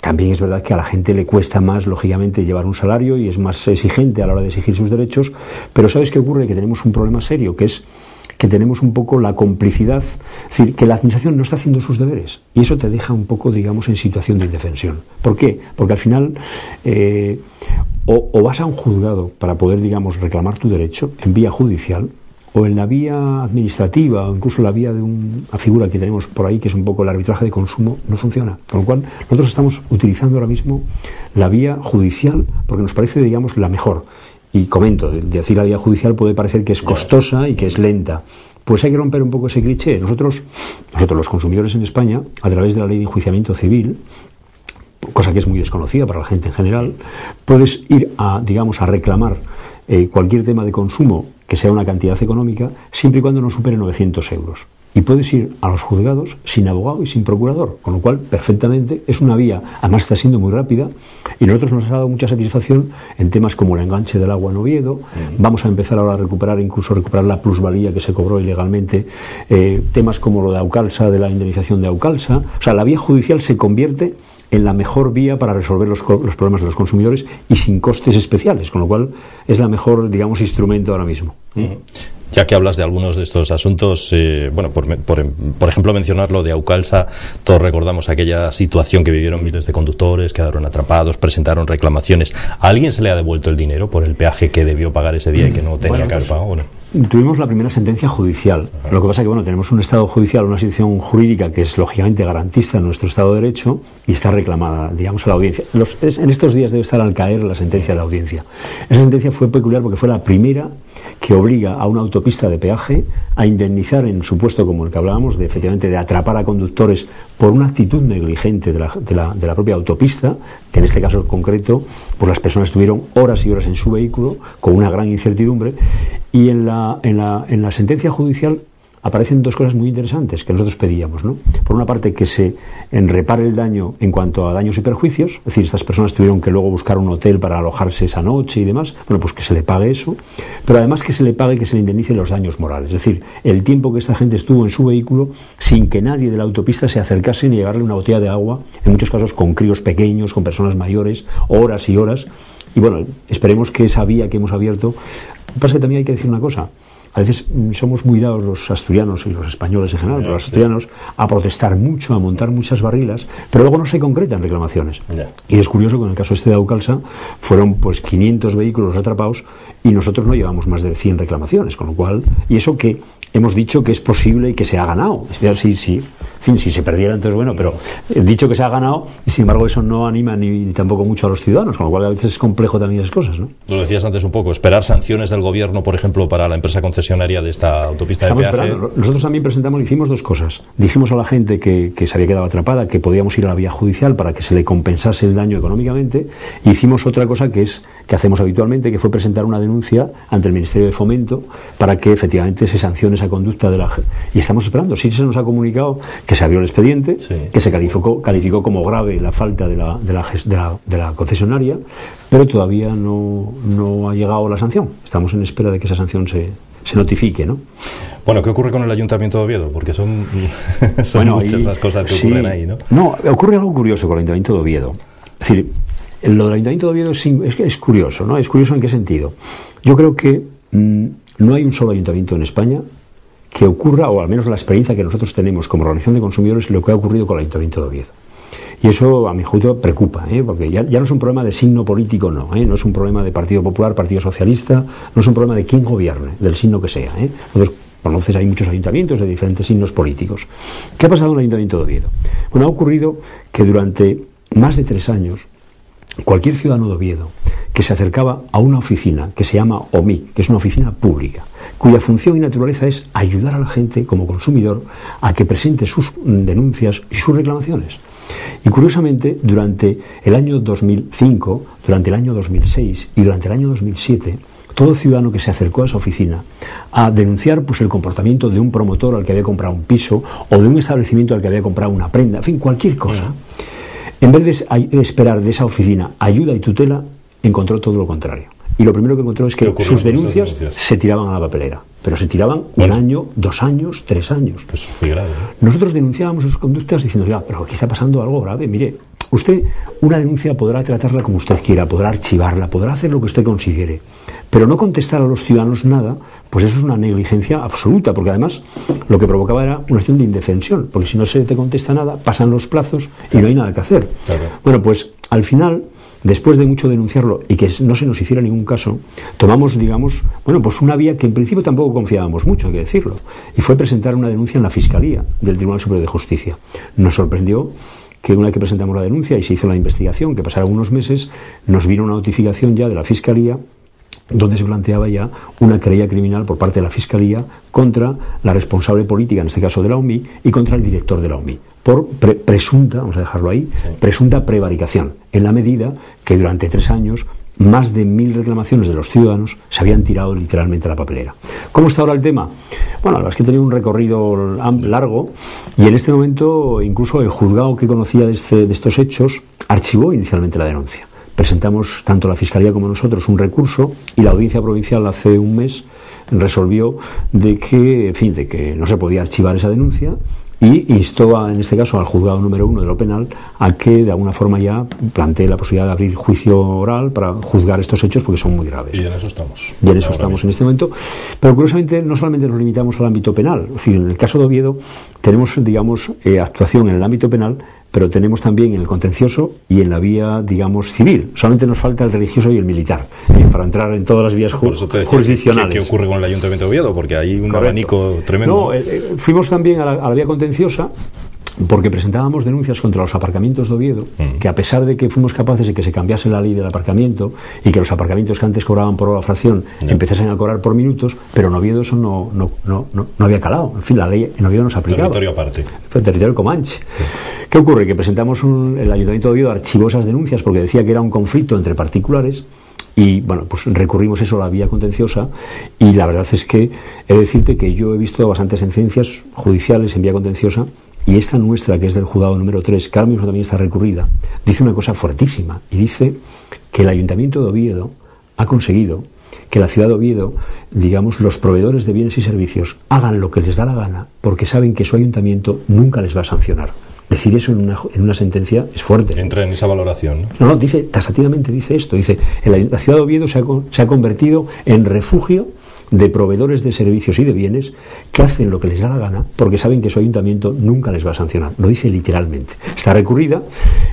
también es verdad que a la gente le cuesta más, lógicamente, llevar un salario y es más exigente a la hora de exigir sus derechos, pero ¿sabes qué ocurre? Que tenemos un problema serio, que es que tenemos un poco la complicidad, es decir, que la administración no está haciendo sus deberes y eso te deja un poco, digamos, en situación de indefensión. ¿Por qué? Porque al final o vas a un juzgado para poder, digamos, reclamar tu derecho en vía judicial, o en la vía administrativa, o incluso la vía de una figura que tenemos por ahí, que es un poco el arbitraje de consumo, no funciona. Con lo cual, nosotros estamos utilizando ahora mismo la vía judicial porque nos parece, digamos, la mejor. Y comento, decir la vía judicial puede parecer que es costosa y que es lenta. Pues hay que romper un poco ese cliché. Nosotros los consumidores en España, a través de la ley de enjuiciamiento civil, cosa que es muy desconocida para la gente en general, puedes ir a, digamos, a reclamar cualquier tema de consumo que sea una cantidad económica, siempre y cuando no supere 900 euros. Y puedes ir a los juzgados sin abogado y sin procurador, con lo cual perfectamente es una vía, además está siendo muy rápida, y nosotros nos ha dado mucha satisfacción en temas como el enganche del agua en Oviedo. Vamos a empezar ahora a recuperar la plusvalía que se cobró ilegalmente, temas como lo de Aucalsa, de la indemnización de Aucalsa. O sea, la vía judicial se convierte en la mejor vía para resolver los problemas de los consumidores y sin costes especiales, con lo cual es la mejor, digamos, instrumento ahora mismo. Ya que hablas de algunos de estos asuntos, bueno, por ejemplo, mencionar lo de Aucalsa, todos recordamos aquella situación que vivieron miles de conductores, quedaron atrapados, presentaron reclamaciones. ¿A alguien se le ha devuelto el dinero por el peaje que debió pagar ese día y que no tenía que haber pagado? Bueno. Tuvimos la primera sentencia judicial. Lo que pasa es que, bueno, tenemos un estado judicial, una situación jurídica que es lógicamente garantista en nuestro Estado de Derecho y está reclamada, digamos, a la audiencia. En estos días debe estar al caer la sentencia de la audiencia. Esa sentencia fue peculiar porque fue la primera que obliga a una autopista de peaje a indemnizar en supuesto como el que hablábamos, de efectivamente de atrapar a conductores por una actitud negligente de la propia autopista, que en este caso concreto, pues las personas estuvieron horas y horas en su vehículo con una gran incertidumbre. Y en la sentencia judicial aparecen dos cosas muy interesantes que nosotros pedíamos, ¿no? Por una parte, que se repare el daño en cuanto a daños y perjuicios, es decir, estas personas tuvieron que luego buscar un hotel para alojarse esa noche y demás, bueno, pues que se le pague eso, pero además que se le pague, que se le indemnice los daños morales, es decir, el tiempo que esta gente estuvo en su vehículo sin que nadie de la autopista se acercase ni llevarle una botella de agua, en muchos casos con críos pequeños, con personas mayores, horas y horas. Y bueno, esperemos que esa vía que hemos abierto. Lo que pasa es que también hay que decir una cosa. A veces somos muy dados los asturianos y los españoles en general, pero los asturianos, a protestar mucho, a montar muchas barrilas, pero luego no se concretan reclamaciones. Y es curioso que en el caso este de Aucalsa fueron pues 500 vehículos atrapados y nosotros no llevamos más de 100 reclamaciones, con lo cual, y eso que hemos dicho que es posible y que se ha ganado. Es decir, si se perdiera, entonces bueno, pero he dicho que se ha ganado y sin embargo eso no anima ni tampoco mucho a los ciudadanos, con lo cual a veces es complejo también esas cosas, ¿no? Lo decías antes un poco, esperar sanciones del gobierno, por ejemplo, para la empresa concesionaria de esta autopista de peaje. Esperando. Nosotros también hicimos dos cosas. Dijimos a la gente que se había quedado atrapada, que podíamos ir a la vía judicial para que se le compensase el daño económicamente, e hicimos otra cosa que hacemos habitualmente, que fue presentar una denuncia ante el Ministerio de Fomento para que efectivamente se sancione esa conducta de la gente. Y estamos esperando. Sí se nos ha comunicado que se abrió el expediente, que se calificó como grave la falta de la concesionaria, pero todavía no ha llegado la sanción. Estamos en espera de que esa sanción se notifique, ¿no? Bueno, ¿qué ocurre con el Ayuntamiento de Oviedo? Porque son muchas las cosas que ocurren ahí, ¿no? No, ocurre algo curioso con el Ayuntamiento de Oviedo. Es decir, lo del Ayuntamiento de Oviedo es curioso, ¿no? Es curioso en qué sentido. Yo creo que no hay un solo ayuntamiento en España que ocurra, o al menos la experiencia que nosotros tenemos como organización de consumidores, lo que ha ocurrido con el Ayuntamiento de Oviedo. Y eso, a mi juicio, preocupa, porque ya no es un problema de signo político, no es un problema de Partido Popular, Partido Socialista, no es un problema de quién gobierne, del signo que sea. Nosotros conoces, hay muchos ayuntamientos de diferentes signos políticos. ¿Qué ha pasado en el Ayuntamiento de Oviedo? Bueno, ha ocurrido que durante más de 3 años, cualquier ciudadano de Oviedo que se acercaba a una oficina que se llama OMI, que es una oficina pública, cuya función y naturaleza es ayudar a la gente como consumidor a que presente sus denuncias y sus reclamaciones. Y curiosamente, durante el año 2005, durante el año 2006 y durante el año 2007, todo ciudadano que se acercó a esa oficina a denunciar pues el comportamiento de un promotor al que había comprado un piso o de un establecimiento al que había comprado una prenda, en fin, cualquier cosa, en vez de esperar de esa oficina ayuda y tutela, encontró todo lo contrario. Y lo primero que encontró es que sus denuncias se tiraban a la papelera, pero se tiraban un año, 2 años, 3 años. Eso es muy grave, Nosotros denunciábamos sus conductas diciendo, ya, pero aquí está pasando algo grave, mire. Usted una denuncia podrá tratarla como usted quiera, podrá archivarla, podrá hacer lo que usted considere, pero no contestar a los ciudadanos nada, pues eso es una negligencia absoluta, porque además lo que provocaba era una acción de indefensión, porque si no se te contesta nada, pasan los plazos y no hay nada que hacer. Claro. Bueno, pues al final, después de mucho denunciarlo y que no se nos hiciera ningún caso, tomamos, digamos, pues una vía que en principio tampoco confiábamos mucho, hay que decirlo, y fue presentar una denuncia en la Fiscalía del Tribunal Superior de Justicia. Nos sorprendió que una vez que presentamos la denuncia y se hizo la investigación, que pasaron unos meses, nos vino una notificación ya de la Fiscalía donde se planteaba ya una querella criminal por parte de la Fiscalía contra la responsable política, en este caso de la OMI, y contra el director de la OMI, por presunta, vamos a dejarlo ahí, presunta prevaricación, en la medida que durante 3 años más de 1000 reclamaciones de los ciudadanos se habían tirado literalmente a la papelera. ¿Cómo está ahora el tema? Bueno, la verdad es que he tenido un recorrido largo y en este momento incluso el juzgado que conocía de estos hechos archivó inicialmente la denuncia. Presentamos tanto la Fiscalía como nosotros un recurso y la Audiencia Provincial hace un mes resolvió de que no se podía archivar esa denuncia y instó, en este caso, al juzgado número 1 de lo penal a que de alguna forma ya plantee la posibilidad de abrir juicio oral para juzgar estos hechos porque son muy graves. Y en eso estamos. Y en eso estamos en este momento. Pero curiosamente no solamente nos limitamos al ámbito penal, es decir, en el caso de Oviedo tenemos, digamos, actuación en el ámbito penal, pero tenemos también en el contencioso y en la vía, digamos, civil. Solamente nos falta el religioso y el militar para entrar en todas las vías jurisdiccionales. ¿Qué ocurre con el Ayuntamiento de Oviedo? Porque hay un abanico tremendo. No, fuimos también a la vía contenciosa porque presentábamos denuncias contra los aparcamientos de Oviedo, que a pesar de que fuimos capaces de que se cambiase la ley del aparcamiento y que los aparcamientos que antes cobraban por hora fracción empezasen a cobrar por minutos, pero en Oviedo eso no había calado. En fin, la ley en Oviedo no se aplicaba. Territorio aparte. Fue territorio Comanche. ¿Qué ocurre? Que presentamos el Ayuntamiento de Oviedo archivó esas denuncias porque decía que era un conflicto entre particulares. Y bueno, pues recurrimos eso a la vía contenciosa y la verdad es que he de decirte que yo he visto bastantes sentencias judiciales en vía contenciosa y esta nuestra, que es del juzgado número 3, que ahora mismo también está recurrida, dice una cosa fuertísima y dice que el Ayuntamiento de Oviedo ha conseguido que la ciudad de Oviedo, digamos, los proveedores de bienes y servicios hagan lo que les da la gana porque saben que su ayuntamiento nunca les va a sancionar. Decir eso en una sentencia es fuerte. Entra en esa valoración, ¿no? No, dice, taxativamente dice esto. Dice, la ciudad de Oviedo se ha convertido en refugio de proveedores de servicios y de bienes que hacen lo que les da la gana porque saben que su ayuntamiento nunca les va a sancionar. Lo dice literalmente. Está recurrida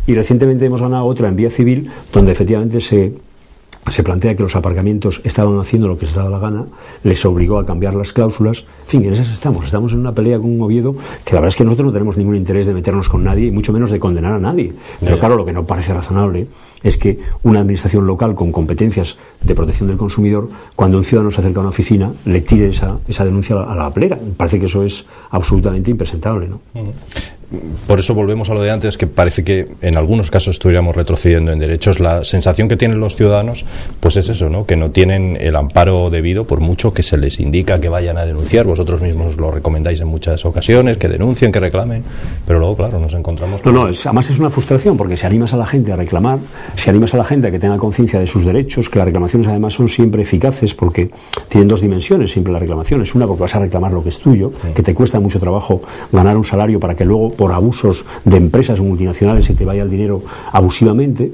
y recientemente hemos ganado otra en vía civil donde efectivamente se plantea que los aparcamientos estaban haciendo lo que les daba la gana, les obligó a cambiar las cláusulas. En fin, en esas estamos en una pelea con un Oviedo que la verdad es que nosotros no tenemos ningún interés de meternos con nadie y mucho menos de condenar a nadie. Pero claro, lo que no parece razonable es que una administración local con competencias de protección del consumidor, cuando un ciudadano se acerca a una oficina, le tire esa denuncia a la papelera. Me parece que eso es absolutamente impresentable, ¿no? Por eso volvemos a lo de antes, que parece que en algunos casos estuviéramos retrocediendo en derechos. La sensación que tienen los ciudadanos pues es eso, ¿no? Que no tienen el amparo debido por mucho que se les indica que vayan a denunciar. Vosotros mismos lo recomendáis en muchas ocasiones, que denuncien, que reclamen, pero luego, claro, nos encontramos con... Además es una frustración porque si animas a la gente a reclamar, si animas a la gente a que tenga conciencia de sus derechos, que las reclamaciones además son siempre eficaces porque tienen 2 dimensiones siempre las reclamaciones. Una, porque vas a reclamar lo que es tuyo, que te cuesta mucho trabajo ganar un salario para que luego por abusos de empresas multinacionales se te vaya el dinero abusivamente,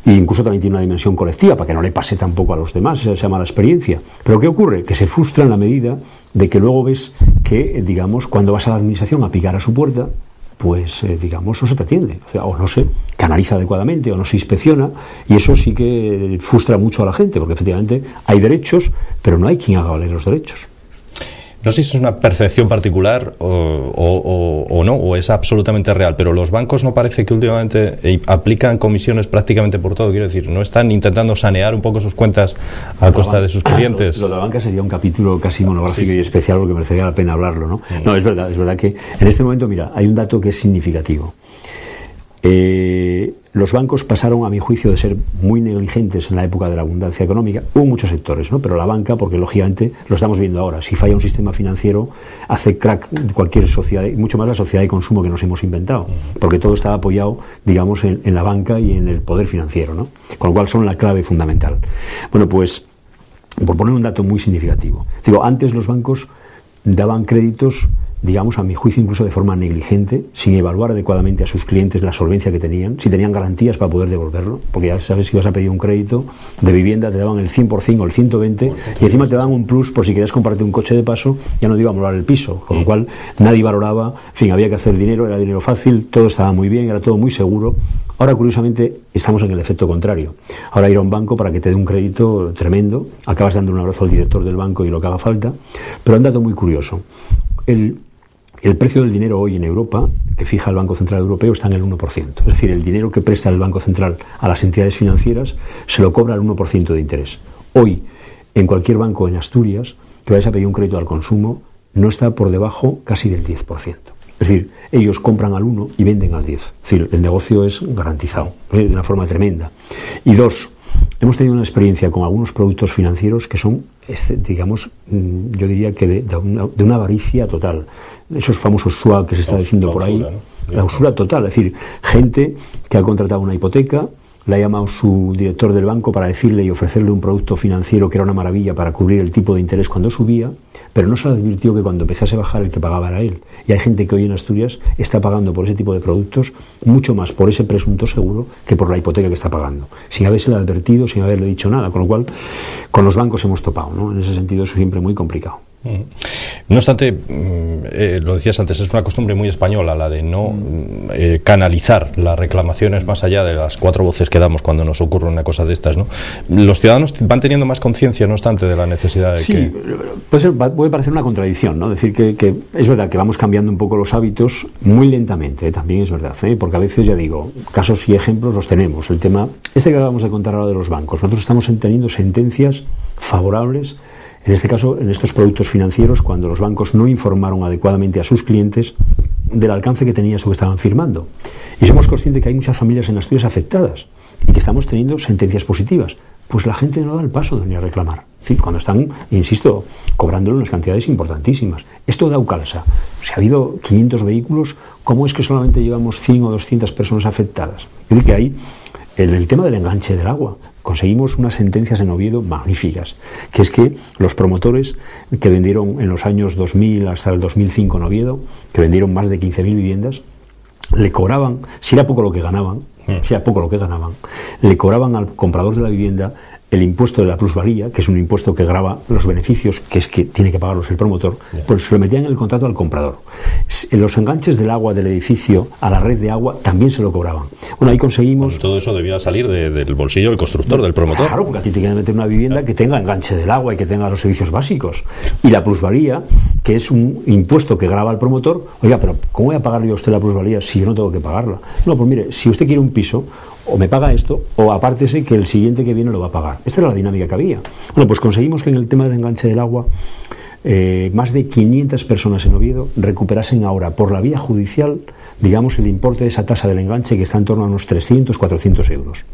e incluso también tiene una dimensión colectiva para que no le pase tampoco a los demás, esa se llama la experiencia. Pero ¿qué ocurre? Que se frustra en la medida de que luego ves que, digamos, cuando vas a la administración a picar a su puerta, pues digamos no se te atiende, o sea, o no se canaliza adecuadamente o no se inspecciona, y eso sí que frustra mucho a la gente, porque efectivamente hay derechos, pero no hay quien haga valer los derechos. No sé si es una percepción particular o no, o es absolutamente real, pero los bancos no parece que últimamente aplican comisiones prácticamente por todo. Quiero decir, ¿no están intentando sanear un poco sus cuentas a costa de sus clientes? Lo de la banca sería un capítulo casi monográfico y especial, porque merecería la pena hablarlo, ¿no? No, es verdad que en este momento, mira, hay un dato que es significativo. Los bancos pasaron, a mi juicio, de ser muy negligentes en la época de la abundancia económica. Hubo muchos sectores, ¿no? Pero la banca, porque lógicamente lo estamos viendo ahora, si falla un sistema financiero, hace crack cualquier sociedad, y mucho más la sociedad de consumo que nos hemos inventado, porque todo estaba apoyado, digamos, en la banca y en el poder financiero, ¿no? Con lo cual son la clave fundamental. Bueno, pues, por poner un dato muy significativo, digo, antes los bancos daban créditos, digamos, a mi juicio, incluso de forma negligente, sin evaluar adecuadamente a sus clientes la solvencia que tenían, si tenían garantías para poder devolverlo, porque ya sabes que ibas a pedir un crédito de vivienda, te daban el 100% o el 120%, y encima te daban un plus por si querías comprarte un coche de paso, ya no te iba a valorar el piso, con lo cual nadie valoraba, en fin, había que hacer dinero, era dinero fácil, todo estaba muy bien, era todo muy seguro. Ahora, curiosamente, estamos en el efecto contrario. Ahora ir a un banco para que te dé un crédito tremendo, acabas dando un abrazo al director del banco y lo que haga falta, pero un dato muy curioso. El precio del dinero hoy en Europa, que fija el Banco Central Europeo, está en el 1%. Es decir, el dinero que presta el Banco Central a las entidades financieras se lo cobra al 1% de interés. Hoy, en cualquier banco en Asturias, que vayas a pedir un crédito al consumo, no está por debajo casi del 10%. Es decir, ellos compran al 1 y venden al 10. Es decir, el negocio es garantizado, de una forma tremenda. Y dos, hemos tenido una experiencia con algunos productos financieros que son, digamos, yo diría que de una avaricia total. Esos famosos swap que se está diciendo por ahí, ¿no? La usura total, es decir, gente que ha contratado una hipoteca, le ha llamado su director del banco para decirle y ofrecerle un producto financiero que era una maravilla para cubrir el tipo de interés cuando subía, pero no se le advirtió que cuando empezase a bajar el que pagaba era él. Y hay gente que hoy en Asturias está pagando por ese tipo de productos mucho más por ese presunto seguro que por la hipoteca que está pagando, sin habérsele advertido, sin haberle dicho nada, con lo cual con los bancos hemos topado, ¿no? En ese sentido es siempre muy complicado. No obstante, lo decías antes, es una costumbre muy española la de no canalizar las reclamaciones más allá de las 4 voces que damos cuando nos ocurre una cosa de estas, ¿no? Los ciudadanos van teniendo más conciencia, no obstante, de la necesidad de que... Puede parecer una contradicción, ¿no? Decir que es verdad que vamos cambiando un poco los hábitos muy lentamente, también es verdad, porque a veces, ya digo, casos y ejemplos los tenemos. El tema, que acabamos de contar ahora de los bancos, nosotros estamos teniendo sentencias favorables, en este caso, en estos productos financieros, cuando los bancos no informaron adecuadamente a sus clientes del alcance que tenía eso que estaban firmando. Y somos conscientes que hay muchas familias en Asturias afectadas y que estamos teniendo sentencias positivas. Pues la gente no da el paso de venir a reclamar. En fin, cuando están, insisto, cobrándole unas cantidades importantísimas. Esto da calza. Si ha habido 500 vehículos, ¿cómo es que solamente llevamos 100 o 200 personas afectadas? Yo creo que ahí, en el tema del enganche del agua, conseguimos unas sentencias en Oviedo magníficas, que es que los promotores que vendieron en los años 2000 hasta el 2005 en Oviedo, que vendieron más de 15.000 viviendas, le cobraban, si era poco lo que ganaban, le cobraban al comprador de la vivienda el impuesto de la plusvalía, que es un impuesto que grava los beneficios, que es que tiene que pagarlos el promotor, pues se lo metían en el contrato al comprador. En los enganches del agua del edificio a la red de agua también se lo cobraban. Bueno, ahí conseguimos... Todo eso debía salir del bolsillo del constructor, del promotor. Claro, porque a ti te quieren meter una vivienda que tenga enganche del agua y que tenga los servicios básicos. Y la plusvalía, que es un impuesto que grava el promotor, oiga, pero ¿cómo voy a pagarle a usted la plusvalía si yo no tengo que pagarla? No, pues mire, si usted quiere un piso, o me paga esto, o apártese que el siguiente que viene lo va a pagar. Esta era la dinámica que había. Bueno, pues conseguimos que en el tema del enganche del agua más de 500 personas en Oviedo recuperasen ahora por la vía judicial, digamos, el importe de esa tasa del enganche, que está en torno a unos 300, 400 euros.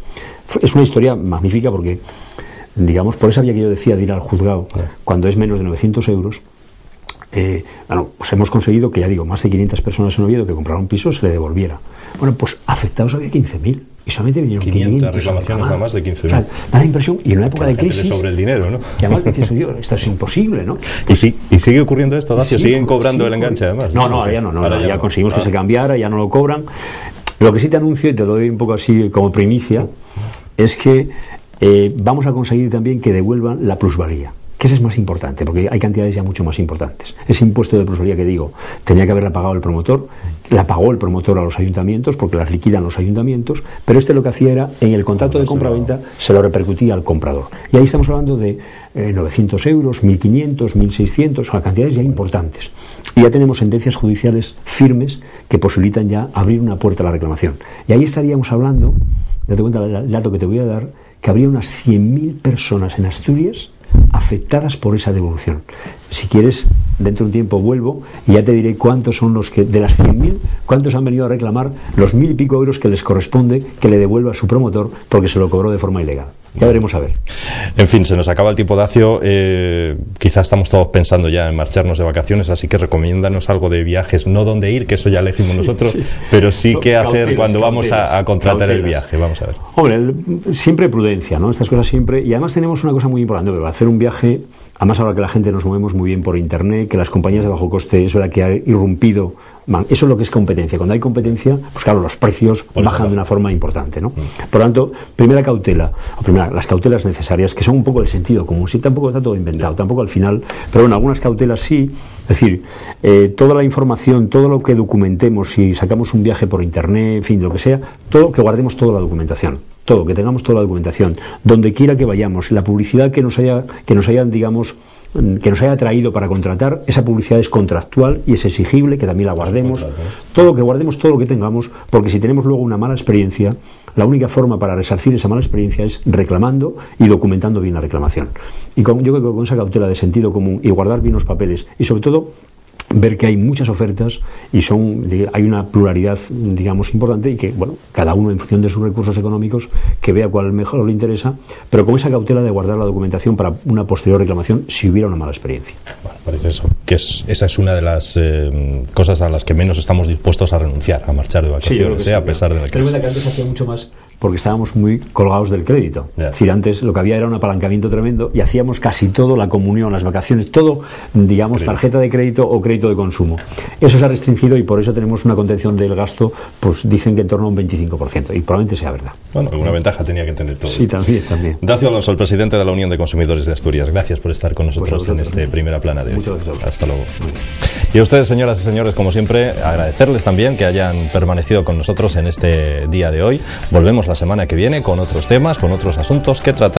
Es una historia magnífica porque, digamos, por esa vía que yo decía de ir al juzgado cuando es menos de 900 euros, pues hemos conseguido que, ya digo, más de 500 personas en Oviedo que compraron un piso se le devolviera. Bueno, pues afectados había 15.000 y solamente vinieron 500 reclamaciones, nada más de 15.000. O sea, da la impresión, y en una época de crisis, sobre el dinero, ¿no? Que además dices, esto es imposible, ¿no? ¿Y sigue ocurriendo esto, Dacio? ¿Siguen cobrando el enganche, además? No, ahora ya no. Ya conseguimos que se cambiara, ya no lo cobran. Lo que sí te anuncio, y te lo doy un poco así como primicia, es que vamos a conseguir también que devuelvan la plusvalía. que ese es más importante, porque hay cantidades ya mucho más importantes. Ese impuesto de plusvalía que digo, tenía que haberla pagado el promotor, la pagó el promotor a los ayuntamientos, porque las liquidan los ayuntamientos, pero lo que hacía era, en el contrato de compra-venta, se lo repercutía al comprador. Y ahí estamos hablando de 900 euros, 1.500, 1.600, son cantidades ya importantes. Y ya tenemos sentencias judiciales firmes que posibilitan ya abrir una puerta a la reclamación. Y ahí estaríamos hablando, date cuenta del dato que te voy a dar, que habría unas 100.000 personas en Asturias afectadas por esa devolución. Si quieres, dentro de un tiempo vuelvo y ya te diré cuántos son los que, de las 100.000, cuántos han venido a reclamar los 1.000 y pico euros que les corresponde que le devuelva a su promotor porque se lo cobró de forma ilegal. Ya veremos a ver. En fin, se nos acaba el tiempo, Dacio. Quizás estamos todos pensando ya en marcharnos de vacaciones, así que recomiéndanos algo de viajes, no dónde ir, que eso ya elegimos nosotros, pero sí qué hacer cuando vamos a contratar el viaje. Vamos a ver. Hombre, siempre prudencia, ¿no? Estas cosas siempre. Y además tenemos una cosa muy importante, para hacer un viaje, además ahora que la gente nos movemos muy bien por internet, que las compañías de bajo coste, es verdad que ha irrumpido. Eso es lo que es competencia. Cuando hay competencia, pues claro, los precios bajan de una forma importante, ¿no? Por lo tanto, primera cautela, las cautelas necesarias, que son un poco el sentido común. Sí, tampoco está todo inventado, tampoco al final, pero bueno, algunas cautelas sí. Es decir, toda la información, todo lo que documentemos, si sacamos un viaje por internet, en fin, lo que sea, todo, que guardemos toda la documentación. Todo, que tengamos toda la documentación. Donde quiera que vayamos, la publicidad que nos hayan, digamos, que nos haya traído para contratar, esa publicidad es contractual y es exigible, que también la guardemos, todo, que guardemos todo lo que tengamos, porque si tenemos luego una mala experiencia, la única forma para resarcir esa mala experiencia es reclamando y documentando bien la reclamación. Y yo creo que con esa cautela de sentido común y guardar bien los papeles, y sobre todo ver que hay muchas ofertas y hay una pluralidad, digamos, importante, y que, bueno, cada uno en función de sus recursos económicos, que vea cuál mejor le interesa, pero con esa cautela de guardar la documentación para una posterior reclamación si hubiera una mala experiencia. Bueno, parece eso, que esa es una de las cosas a las que menos estamos dispuestos a renunciar, a marchar de vacaciones, sí, a pesar de la crisis. Pero que antes hacía mucho más porque estábamos muy colgados del crédito. Es decir, antes lo que había era un apalancamiento tremendo y hacíamos casi todo, la comunión, las vacaciones, todo, digamos, tarjeta de crédito o crédito de consumo. Eso se ha restringido y por eso tenemos una contención del gasto, pues dicen que en torno a un 25%, y probablemente sea verdad. Bueno, alguna ventaja tenía que tener todo esto. Sí, también. Dacio Alonso, el presidente de la Unión de Consumidores de Asturias. Gracias por estar con nosotros en este Primera Plana de hoy. Muchas gracias. Hasta luego. Y a ustedes, señoras y señores, como siempre, agradecerles también que hayan permanecido con nosotros en este día de hoy. Volvemos la semana que viene con otros temas, con otros asuntos que tratar.